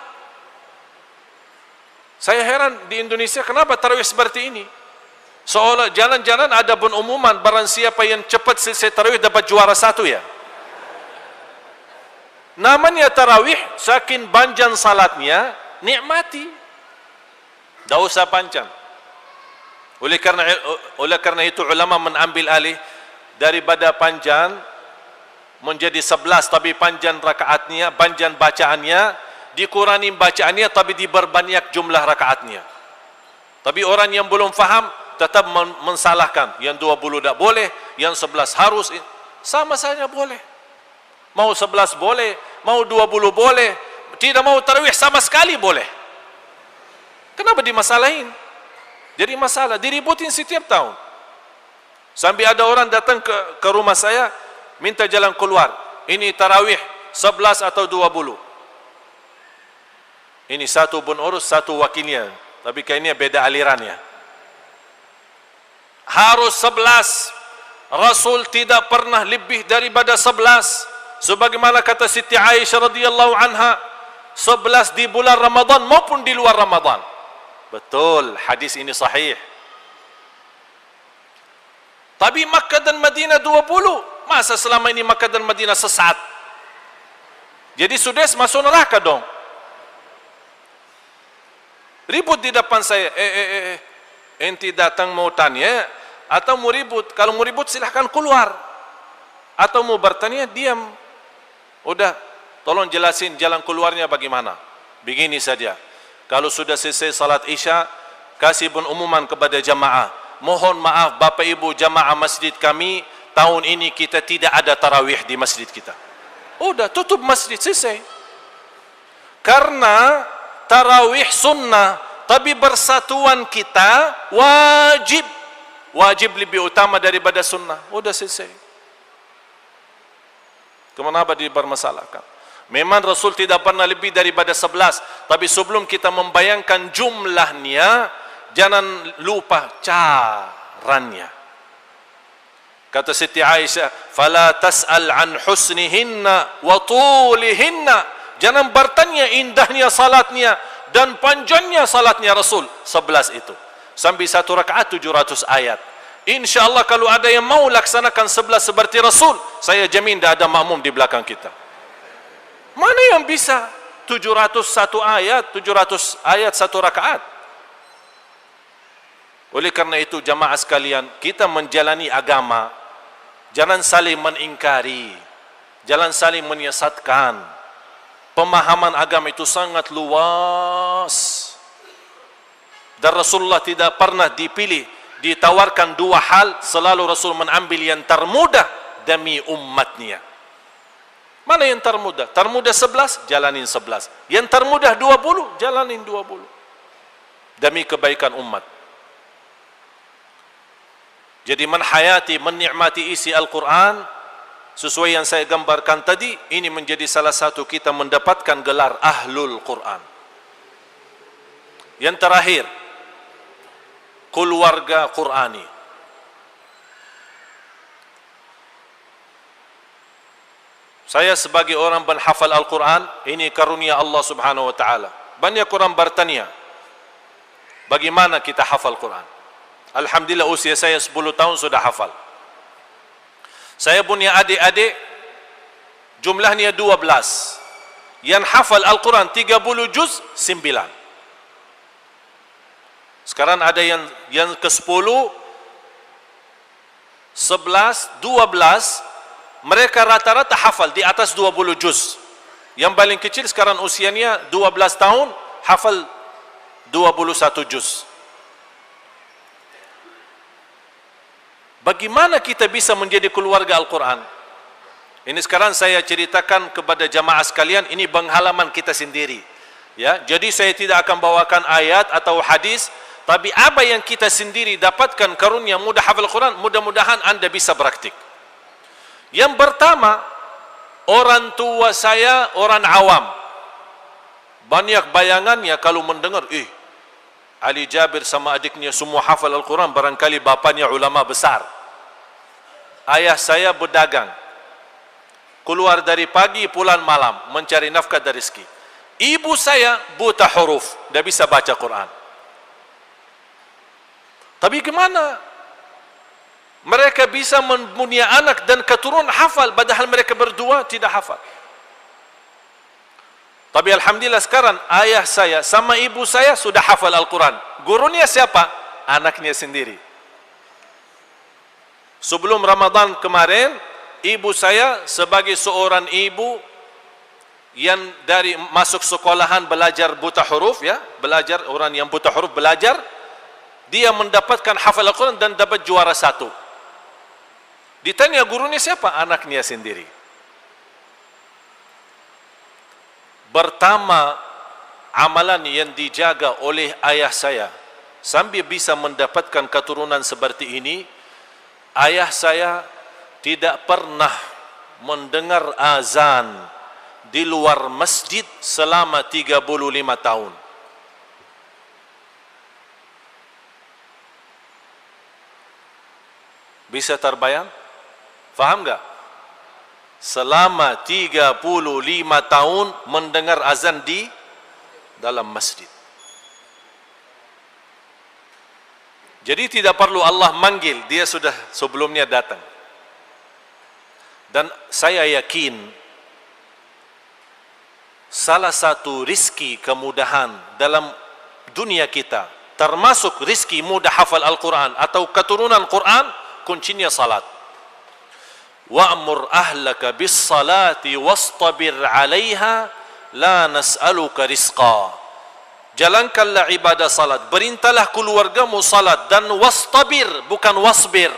Saya heran di Indonesia kenapa tarawih seperti ini. Seolah jalan-jalan ada pengumuman barang siapa yang cepat selesai tarawih dapat juara satu ya. Namanya tarawih, saking panjang salatnya, nikmati. Tak usah panjang. Oleh karena itu ulama mengambil alih daripada panjang menjadi 11, tapi panjang rakaatnya, panjang bacaannya, dikurangi bacaannya tapi diperbanyak jumlah rakaatnya. Tapi orang yang belum faham tetap mensalahkan, yang 20 tak boleh, yang 11 harus. Sama saja boleh. Mau 11 boleh, mau 20 boleh, tidak mau tarawih sama sekali boleh. Kenapa dimasalahin? Jadi masalah, diributin setiap tahun. Sampai ada orang datang ke rumah saya, minta jalan keluar. Ini tarawih 11 atau 20. Ini satu pun urus, satu wakilnya. Tapi kayaknya beda alirannya. Harus 11. Rasul tidak pernah lebih daripada 11. Sebagaimana kata Siti Aisyah radhiyallahu anha, 11 di bulan Ramadan maupun di luar Ramadan. Betul, hadis ini sahih. Tapi Makkah dan Madinah 20. Masa selama ini Makkah dan Madinah sesat? Jadi sudah masuk neraka dong. Ribut di depan saya. Enti datang mau tanya atau mau ribut? Kalau mau ribut silahkan keluar. Atau mau bertanya, diam. Udah, tolong jelasin jalan keluarnya bagaimana. Begini saja. Kalau sudah selesai salat Isya, kasih pengumuman kepada jamaah. Mohon maaf Bapak Ibu jamaah masjid kami, tahun ini kita tidak ada tarawih di masjid kita. Udah, tutup masjid, selesai. Karena tarawih sunnah, tapi bersatuan kita wajib. Wajib lebih utama daripada sunnah. Udah selesai. Kenapa dipermasalahkan? Memang Rasul tidak pernah lebih daripada 11. Tapi sebelum kita membayangkan jumlahnya, jangan lupa caranya. Kata Siti Aisyah, "Fala tas'al an husnihinna wa tulihinna." Jangan bertanya indahnya salatnya dan panjangnya salatnya Rasul. 11 itu. Sampai satu rakaat 700 ayat. InsyaAllah kalau ada yang mau laksanakan 11 seperti Rasul, saya jamin tidak ada makmum di belakang kita. Mana yang bisa 701 ayat, 700 ayat satu rakaat? Oleh karena itu jamaah sekalian, kita menjalani agama, jangan saling mengingkari, jangan saling menyesatkan. Pemahaman agama itu sangat luas. Dan Rasulullah tidak pernah dipilih, ditawarkan dua hal, selalu Rasul mengambil yang termudah demi umatnya. Mana yang termudah? Termudah 11, jalanin 11. Yang termudah 20, jalanin 20. Demi kebaikan umat. Jadi menhayati, menikmati isi Al-Quran, sesuai yang saya gambarkan tadi, ini menjadi salah satu kita mendapatkan gelar Ahlul Quran. Yang terakhir, keluarga Qurani. Saya sebagai orang penghafal Al-Quran, ini karunia Allah subhanahu wa ta'ala. Banyak orang bertanya, bagaimana kita hafal Quran? Alhamdulillah usia saya 10 tahun sudah hafal. Saya punya adik-adik, jumlahnya 12. Yang hafal Al-Quran 30 juz, 9. Sekarang ada yang ke-10, 11, 12, mereka rata-rata hafal di atas 20 juz. Yang paling kecil sekarang usianya 12 tahun, hafal 21 juz. Bagaimana kita bisa menjadi keluarga Al-Quran? Ini sekarang saya ceritakan kepada jamaah sekalian, ini pengalaman kita sendiri. Ya, jadi saya tidak akan bawakan ayat atau hadis, tapi apa yang kita sendiri dapatkan karunia mudah hafal Al-Quran, mudah-mudahan Anda bisa praktik. Yang pertama, orang tua saya orang awam. Banyak bayangannya kalau mendengar, Ali Jabir sama adiknya semua hafal Al-Quran, barangkali bapaknya ulama besar. Ayah saya berdagang, keluar dari pagi pulang malam mencari nafkah dan rezeki. Ibu saya buta huruf, tidak bisa baca Quran. Tapi gimana mereka bisa mempunyai anak dan keturunan hafal, padahal mereka berdua tidak hafal? Tapi alhamdulillah sekarang ayah saya sama ibu saya sudah hafal Al-Quran. Gurunya siapa? Anaknya sendiri. Sebelum Ramadan kemarin, ibu saya sebagai seorang ibu yang dari masuk sekolahan belajar buta huruf, ya, belajar, orang yang buta huruf belajar, dia mendapatkan hafal Al-Quran dan dapat juara 1. Ditanya gurunya siapa? Anaknya sendiri. Pertama, amalan yang dijaga oleh ayah saya sambil bisa mendapatkan keturunan seperti ini, ayah saya tidak pernah mendengar azan di luar masjid selama 35 tahun. Bisa terbayang? Faham enggak? Selama 35 tahun mendengar azan di dalam masjid. Jadi tidak perlu Allah manggil, dia sudah sebelumnya datang. Dan saya yakin salah satu rizki kemudahan dalam dunia kita, termasuk rizki mudah hafal Al-Quran atau keturunan Quran, kuncinya salat. Wa'mur ahlaka bis salati wastabir 'alaiha la nas'aluka rizqa. Jalankanlah ibadah salat, perintahlah keluargamu salat, dan wastabir, bukan wasbir.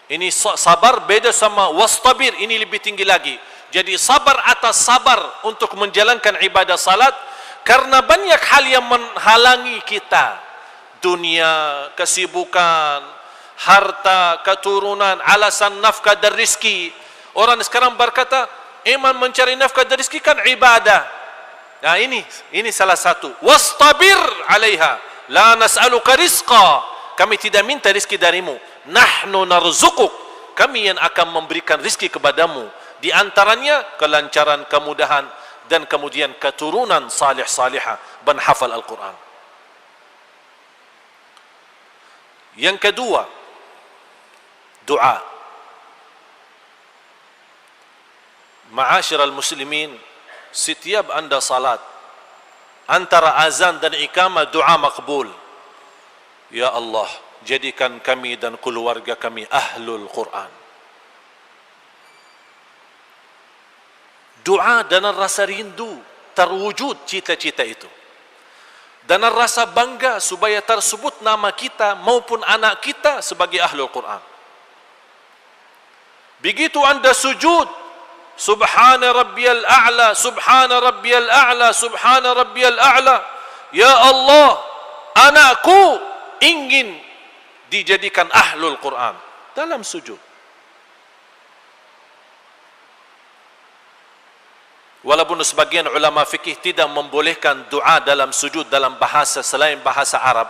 Ini sabar beda sama wastabir, ini lebih tinggi lagi. Jadi sabar atas sabar untuk menjalankan ibadah salat, karena banyak hal yang menghalangi kita. Dunia, kesibukan, harta, keturunan, alasan nafkah dan rizki. Orang sekarang berkata, iman mencari nafkah dan rizki kan ibadah. Nah ini salah satu. Wastabir 'alaiha la nas'aluka rizqa. Kami tidak minta rizki darimu. Nahnu narzuquk. Kami yang akan memberikan rizki kepadamu. Di antaranya kelancaran, kemudahan, dan kemudian keturunan salih-salihah penghafal Al-Quran. Yang kedua, doa. Ma'asyiral muslimin, setiap anda salat, antara azan dan iqamah doa makbul. Ya Allah, jadikan kami dan keluarga kami ahlul Quran. Doa dan rasa rindu terwujud cita-cita itu, dan rasa bangga supaya tersebut nama kita maupun anak kita sebagai ahlul Quran. Begitu anda sujud, subhana rabbiyal a'la, subhana rabbiyal a'la, subhana rabbiyal a'la. Ya Allah, anakku ingin dijadikan ahlul Quran dalam sujud. Walaupun sebagian ulama fikih tidak membolehkan doa dalam sujud dalam bahasa selain bahasa Arab,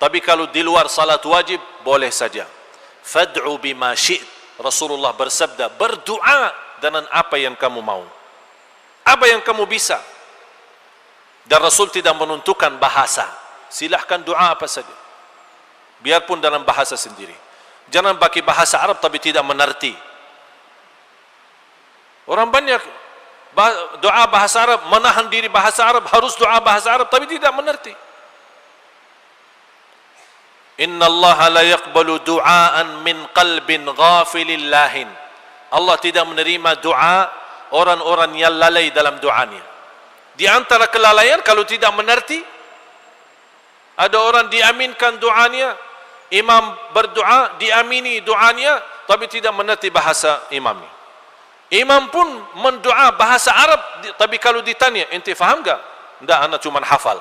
tapi kalau di luar salat wajib boleh saja. Fad'u bima syi'ta. Rasulullah bersabda, berdoa dengan apa yang kamu mau, apa yang kamu bisa. Dan Rasul tidak menentukan bahasa. Silahkan doa apa saja, biarpun dalam bahasa sendiri. Jangan pakai bahasa Arab tapi tidak mengerti. Orang banyak doa bahasa Arab, menahan diri bahasa Arab, harus doa bahasa Arab tapi tidak mengerti. Inna Allah la yaqbalu du'aan min qalbin ghafilin lahin. Allah tidak menerima doa orang-orang yang lalai dalam doanya. Di antara kelalaian kalau tidak mengerti, ada orang diaminkan doanya, imam berdoa, diamini doanya, tapi tidak mengerti bahasa imamnya. Imam pun mendoa bahasa Arab, tapi kalau ditanya, ente faham enggak? Enggak, anak cuma hafal.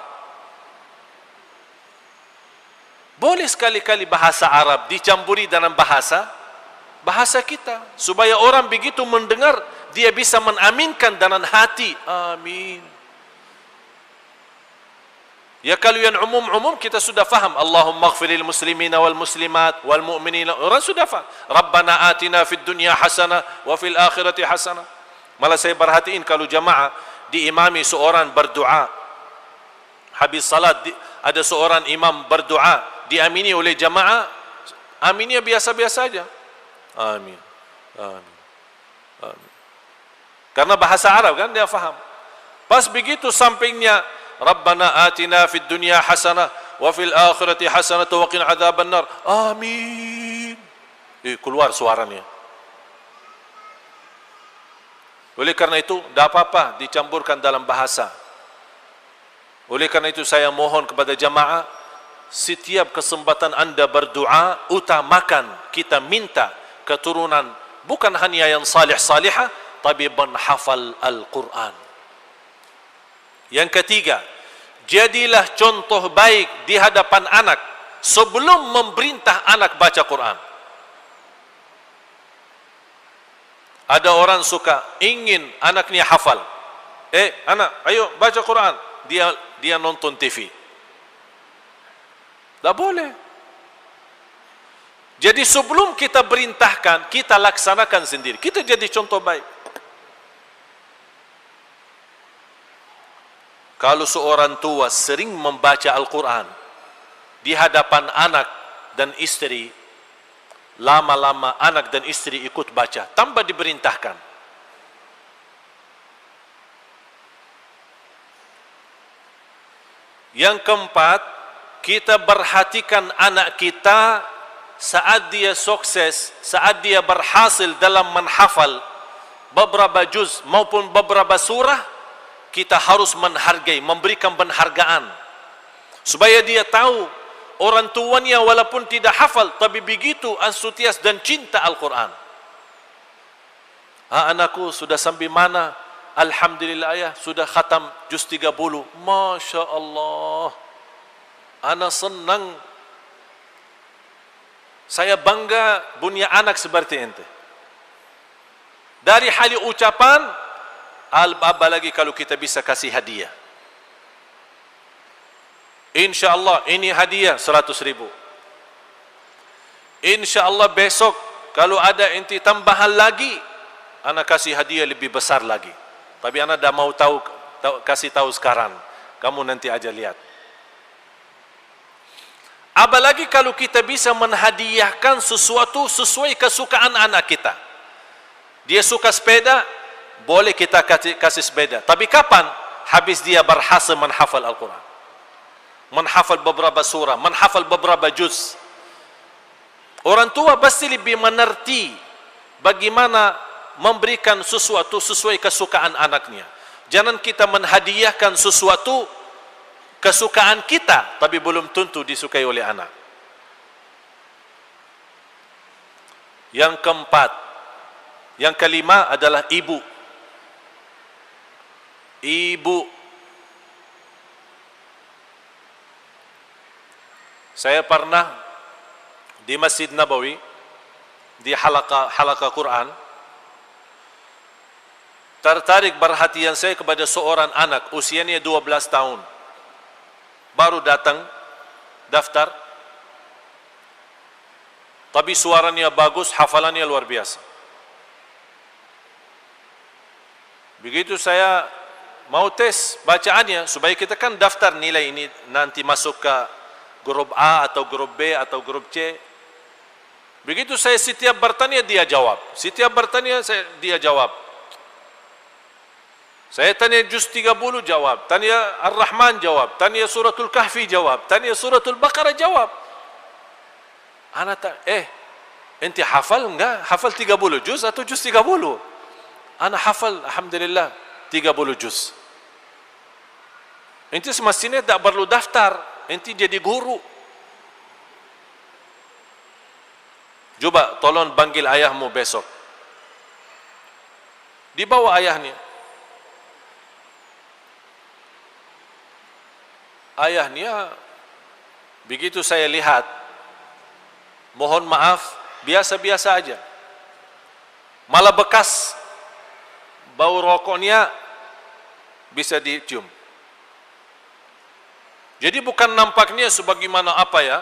Boleh sekali-kali bahasa Arab dicampuri dalam bahasa kita, supaya orang begitu mendengar, dia bisa menaminkan dengan hati, amin. Ya kalau yang umum-umum kita sudah faham, Allahumma ighfiril muslimina wal muslimat wal mu'minina, orang sudah faham. Rabbana atina fid dunya hasanah wa fil akhirati hasanah. Malah saya perhatiin kalau jamaah diimami seorang berdoa, habis salat ada seorang imam berdoa, diamini oleh jamaah, aminnya biasa-biasa saja. Amin. Amin. Amin. Karena bahasa Arab kan dia faham. Pas begitu sampingnya Rabbana atina fid dunya hasanah wa fil akhirati hasanah wa qina adzabannar. Amin. Keluar suaranya. Oleh karena itu, tidak apa-apa dicampurkan dalam bahasa. Oleh karena itu saya mohon kepada jamaah, setiap kesempatan anda berdoa, utamakan kita minta keturunan bukan hanya yang salih-salihah, tapi menghafal Al-Quran. Yang ketiga, jadilah contoh baik di hadapan anak sebelum memerintah anak baca Quran. Ada orang suka ingin anaknya hafal. Anak, ayo baca Quran. Dia nonton TV. Tak boleh. Jadi sebelum kita perintahkan, kita laksanakan sendiri. Kita jadi contoh baik. Kalau seorang tua sering membaca Al-Quran di hadapan anak dan istri, lama-lama anak dan istri ikut baca tanpa diperintahkan. Yang keempat, kita perhatikan anak kita saat dia sukses, saat dia berhasil dalam menghafal beberapa juz maupun beberapa surah, kita harus menghargai, memberikan penghargaan supaya dia tahu orang tuanya walaupun tidak hafal tapi begitu antusias dan cinta Al-Quran. Anakku sudah sampai mana? Alhamdulillah ya, sudah khatam juz 30. Masya Allah, anak senang. Saya bangga punya anak seperti ente. Dari hal ucapan, apalagi kalau kita bisa kasih hadiah. InsyaAllah ini hadiah 100.000. InsyaAllah besok kalau ada ente tambahan lagi, anak kasih hadiah lebih besar lagi. Tapi anak dah mau kasih tahu sekarang. Kamu nanti aja lihat. Apalagi kalau kita bisa menhadiahkan sesuatu sesuai kesukaan anak kita. Dia suka sepeda, boleh kita kasih sepeda. Tapi kapan? Habis dia berhasil menghafal Al-Quran, menghafal beberapa surah, menghafal beberapa juz. Orang tua pasti lebih mengerti bagaimana memberikan sesuatu sesuai kesukaan anaknya. Jangan kita menhadiahkan sesuatu kesukaan kita tapi belum tentu disukai oleh anak. Yang keempat, yang kelima adalah ibu. Ibu. Saya pernah di Masjid Nabawi di halaqah Quran, tertarik perhatian saya kepada seorang anak usianya 12 tahun. Baru datang daftar, tapi suaranya bagus, hafalannya luar biasa. Begitu saya mau tes bacaannya, supaya kita kan daftar nilai ini nanti masuk ke grup A atau grup B atau grup C. Begitu saya setiap bertanya dia jawab, setiap bertanya dia jawab. Saya tanya juz 30 jawab, tanya Ar-Rahman jawab, tanya suratul Kahfi jawab, tanya suratul Baqarah jawab. Anak ente hafal enggak? Hafal 30 juz atau juz 30? Ana hafal alhamdulillah 30 juz. Enti semestinya tak perlu daftar, enti jadi guru. Coba tolong panggil ayahmu besok. Dibawa ayahnya. Ayahnya begitu saya lihat, mohon maaf, biasa-biasa aja. Malah bekas bau rokoknya bisa dicium. Jadi bukan nampaknya sebagaimana apa ya,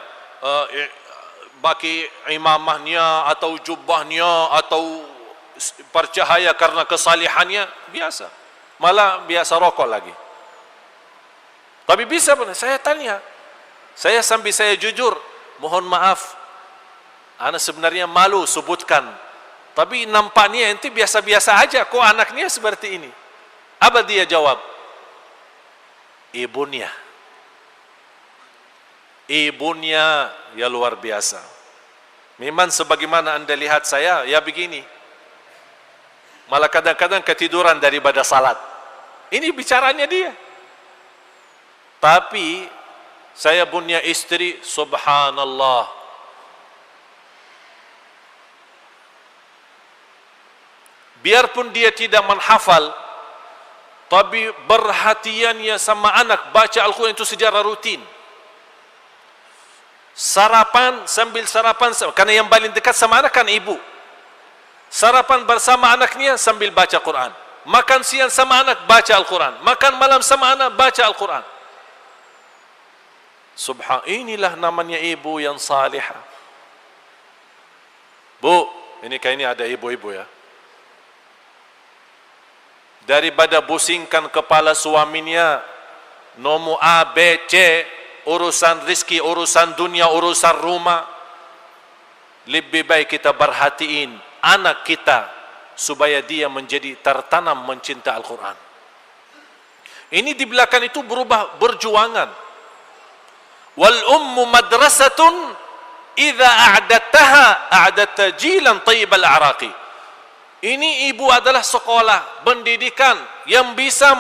baki imamahnya atau jubahnya atau percahaya karena kesalihannya, biasa. Malah biasa rokok lagi. Tapi bisa pun saya tanya, sambil saya jujur, mohon maaf, ana sebenarnya malu sebutkan, tapi nampaknya ente biasa-biasa aja, kok anaknya seperti ini? Apa dia jawab? Ibunya ya luar biasa. Memang sebagaimana anda lihat saya, ya begini. Malah kadang-kadang ketiduran daripada salat. Ini bicaranya dia. Tapi saya punya istri, subhanallah, biarpun dia tidak menghafal, tapi perhatiannya sama anak, baca Al-Quran itu secara rutin. Sarapan, sambil sarapan, karena yang paling dekat sama anak kan ibu. Sarapan bersama anaknya sambil baca Quran. Makan siang sama anak, baca Al-Quran. Makan malam sama anak, baca Al-Quran. Inilah namanya ibu yang salihah. Bu, ini kayaknya ada ibu-ibu ya. Daripada pusingkan kepala suaminya, nomor A, B, C, urusan rizki, urusan dunia, urusan rumah, lebih baik kita perhatiin anak kita supaya dia menjadi tertanam mencinta Al-Quran. Ini di belakang itu berubah berjuangan. Wal ummu madrasatun idza a'dadtaha a'dadta jilan tayyibal a'raqi. Ini ibu adalah sekolah pendidikan yang bisa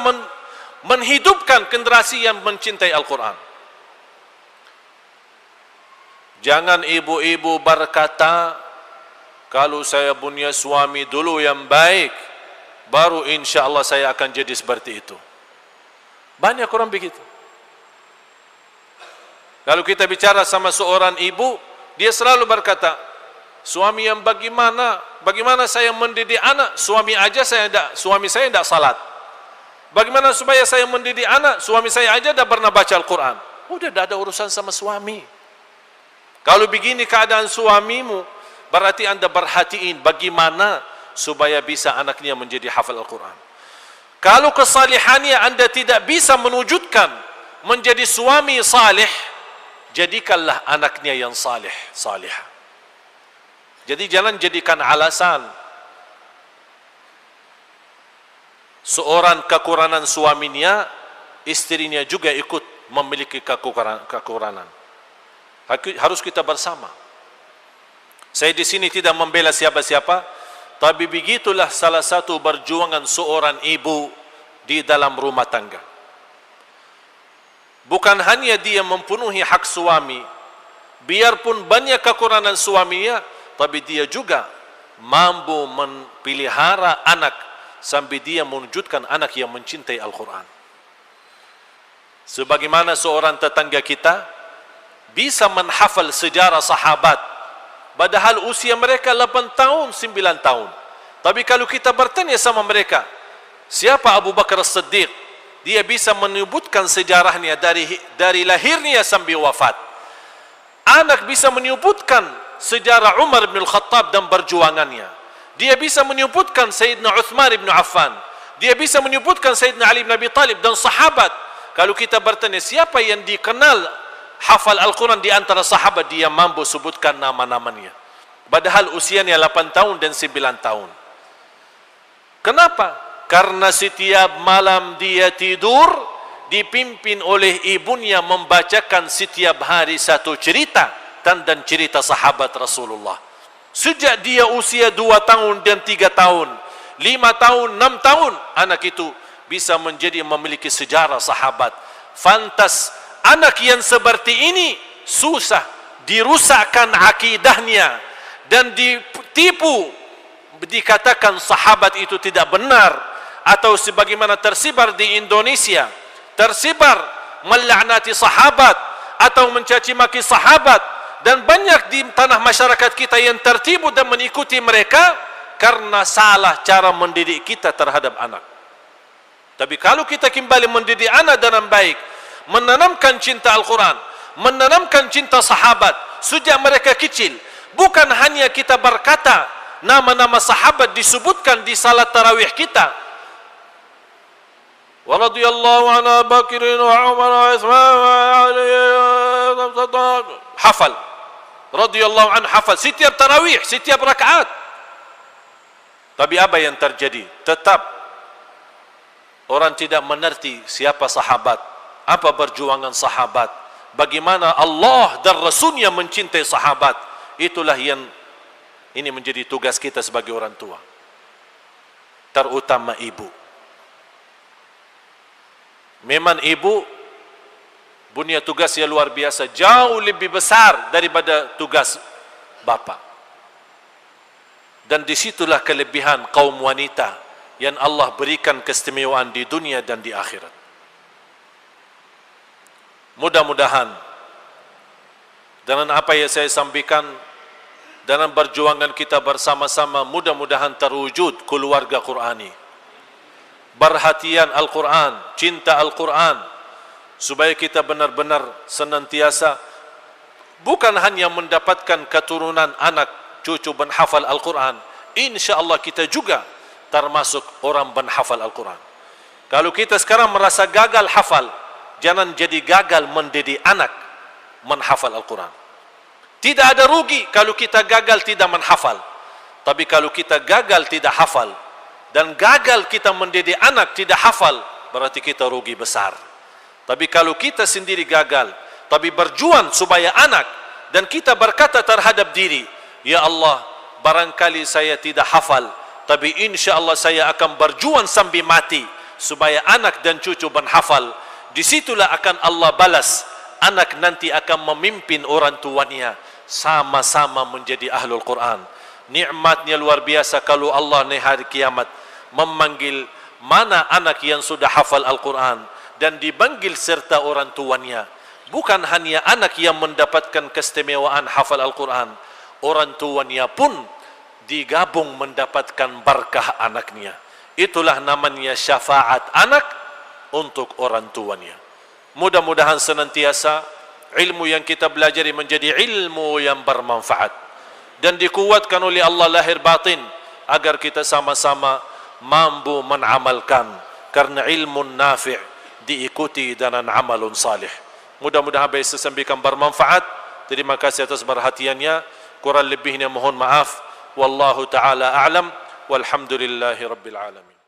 menghidupkan generasi yang mencintai Al-Quran. Jangan ibu-ibu berkata, kalau saya punya suami dulu yang baik, baru insya Allah saya akan jadi seperti itu. Banyak orang begitu. Kalau kita bicara sama seorang ibu, dia selalu berkata, suami yang bagaimana saya mendidik anak, suami saya tidak salat. Bagaimana supaya saya mendidik anak, suami saya aja tidak pernah baca Al-Quran. Udah tidak ada urusan sama suami. Kalau begini keadaan suamimu, berarti anda perhatiin bagaimana supaya bisa anaknya menjadi hafal Al-Quran. Kalau kesalihannya anda tidak bisa menwujudkan menjadi suami salih, jadikanlah anaknya yang salihah. Jadi jangan jadikan alasan seorang kekurangan suaminya, istrinya juga ikut memiliki kekurangan. Harus kita bersama. Saya di sini tidak membela siapa-siapa, tapi begitulah salah satu perjuangan seorang ibu di dalam rumah tangga. Bukan hanya dia mempenuhi hak suami, biarpun banyak kekurangan suaminya, tapi dia juga mampu mempelihara anak sampai dia mewujudkan anak yang mencintai Al-Quran. Sebagaimana seorang tetangga kita bisa menghafal sejarah sahabat, padahal usia mereka 8 tahun, 9 tahun. Tapi kalau kita bertanya sama mereka, siapa Abu Bakar As-Siddiq? Dia bisa menyebutkan sejarahnya dari lahirnya sampai wafat. Anak bisa menyebutkan sejarah Umar bin Khattab dan perjuangannya. Dia bisa menyebutkan Sayyidina Uthman bin Affan. Dia bisa menyebutkan Sayyidina Ali bin Abi Talib dan sahabat. Kalau kita bertanya siapa yang dikenal hafal Al-Quran di antara sahabat, dia mampu sebutkan nama-namanya. Padahal usianya 8 tahun dan 9 tahun. Kenapa? Karena setiap malam dia tidur dipimpin oleh ibunya membacakan setiap hari satu cerita dan cerita sahabat Rasulullah. Sejak dia usia 2 tahun dan 3 tahun, 5 tahun, 6 tahun, anak itu bisa memiliki sejarah sahabat. Fantas anak yang seperti ini susah dirusakkan akidahnya dan ditipu, dikatakan sahabat itu tidak benar, atau sebagaimana tersibar di Indonesia, tersibar melaknati sahabat atau mencaci maki sahabat, dan banyak di tanah masyarakat kita yang tertipu dan mengikuti mereka karena salah cara mendidik kita terhadap anak. Tapi kalau kita kembali mendidik anak dengan baik, menanamkan cinta Al-Quran, menanamkan cinta sahabat sejak mereka kecil, bukan hanya kita berkata nama-nama sahabat disebutkan di salat tarawih kita, wa radhiyallahu anhu Bakr wa Umar wa Utsman wa Ali, hafal radhiyallahu anhu, hafal setiap tarawih, setiap rakaat. Tapi apa yang terjadi? Tetap orang tidak mengerti siapa sahabat, apa perjuangan sahabat, bagaimana Allah dan Rasulnya mencintai sahabat. Itulah yang ini menjadi tugas kita sebagai orang tua, terutama ibu. Memang ibu punya tugas yang luar biasa, jauh lebih besar daripada tugas bapa. Dan disitulah kelebihan kaum wanita yang Allah berikan keistimewaan di dunia dan di akhirat. Mudah-mudahan dengan apa yang saya sampaikan, dalam perjuangan kita bersama-sama, mudah-mudahan terwujud keluarga Qurani, perhatian Al-Quran, cinta Al-Quran, supaya kita benar-benar senantiasa bukan hanya mendapatkan keturunan anak cucu penghafal Al-Quran, insya-Allah kita juga termasuk orang penghafal Al-Quran. Kalau kita sekarang merasa gagal hafal, jangan jadi gagal mendidik anak menghafal Al-Quran. Tidak ada rugi kalau kita gagal tidak menghafal, tapi kalau kita gagal tidak hafal dan gagal kita mendidik anak tidak hafal, berarti kita rugi besar. Tapi kalau kita sendiri gagal, tapi berjuang supaya anak, dan kita berkata terhadap diri, ya Allah, barangkali saya tidak hafal, tapi insya Allah saya akan berjuang sampai mati supaya anak dan cucu menghafal. Disitulah akan Allah balas. Anak nanti akan memimpin orang tuanya, sama-sama menjadi ahlul Quran. Nikmatnya luar biasa kalau Allah di hari kiamat memanggil mana anak yang sudah hafal Al-Quran dan dipanggil serta orang tuanya. Bukan hanya anak yang mendapatkan keistimewaan hafal Al-Quran, orang tuanya pun digabung mendapatkan berkah anaknya. Itulah namanya syafaat anak untuk orang tuanya. Mudah-mudahan senantiasa ilmu yang kita pelajari menjadi ilmu yang bermanfaat dan dikuatkan oleh Allah lahir batin, agar kita sama-sama mampu mengamalkan, karena ilmu nafi' diikuti dengan amalun salih. Mudah-mudahan apa yang saya sampaikan bermanfaat. Terima kasih atas perhatiannya. Kurang lebihnya mohon maaf. Wallahu ta'ala a'lam. Walhamdulillahi rabbil alamin.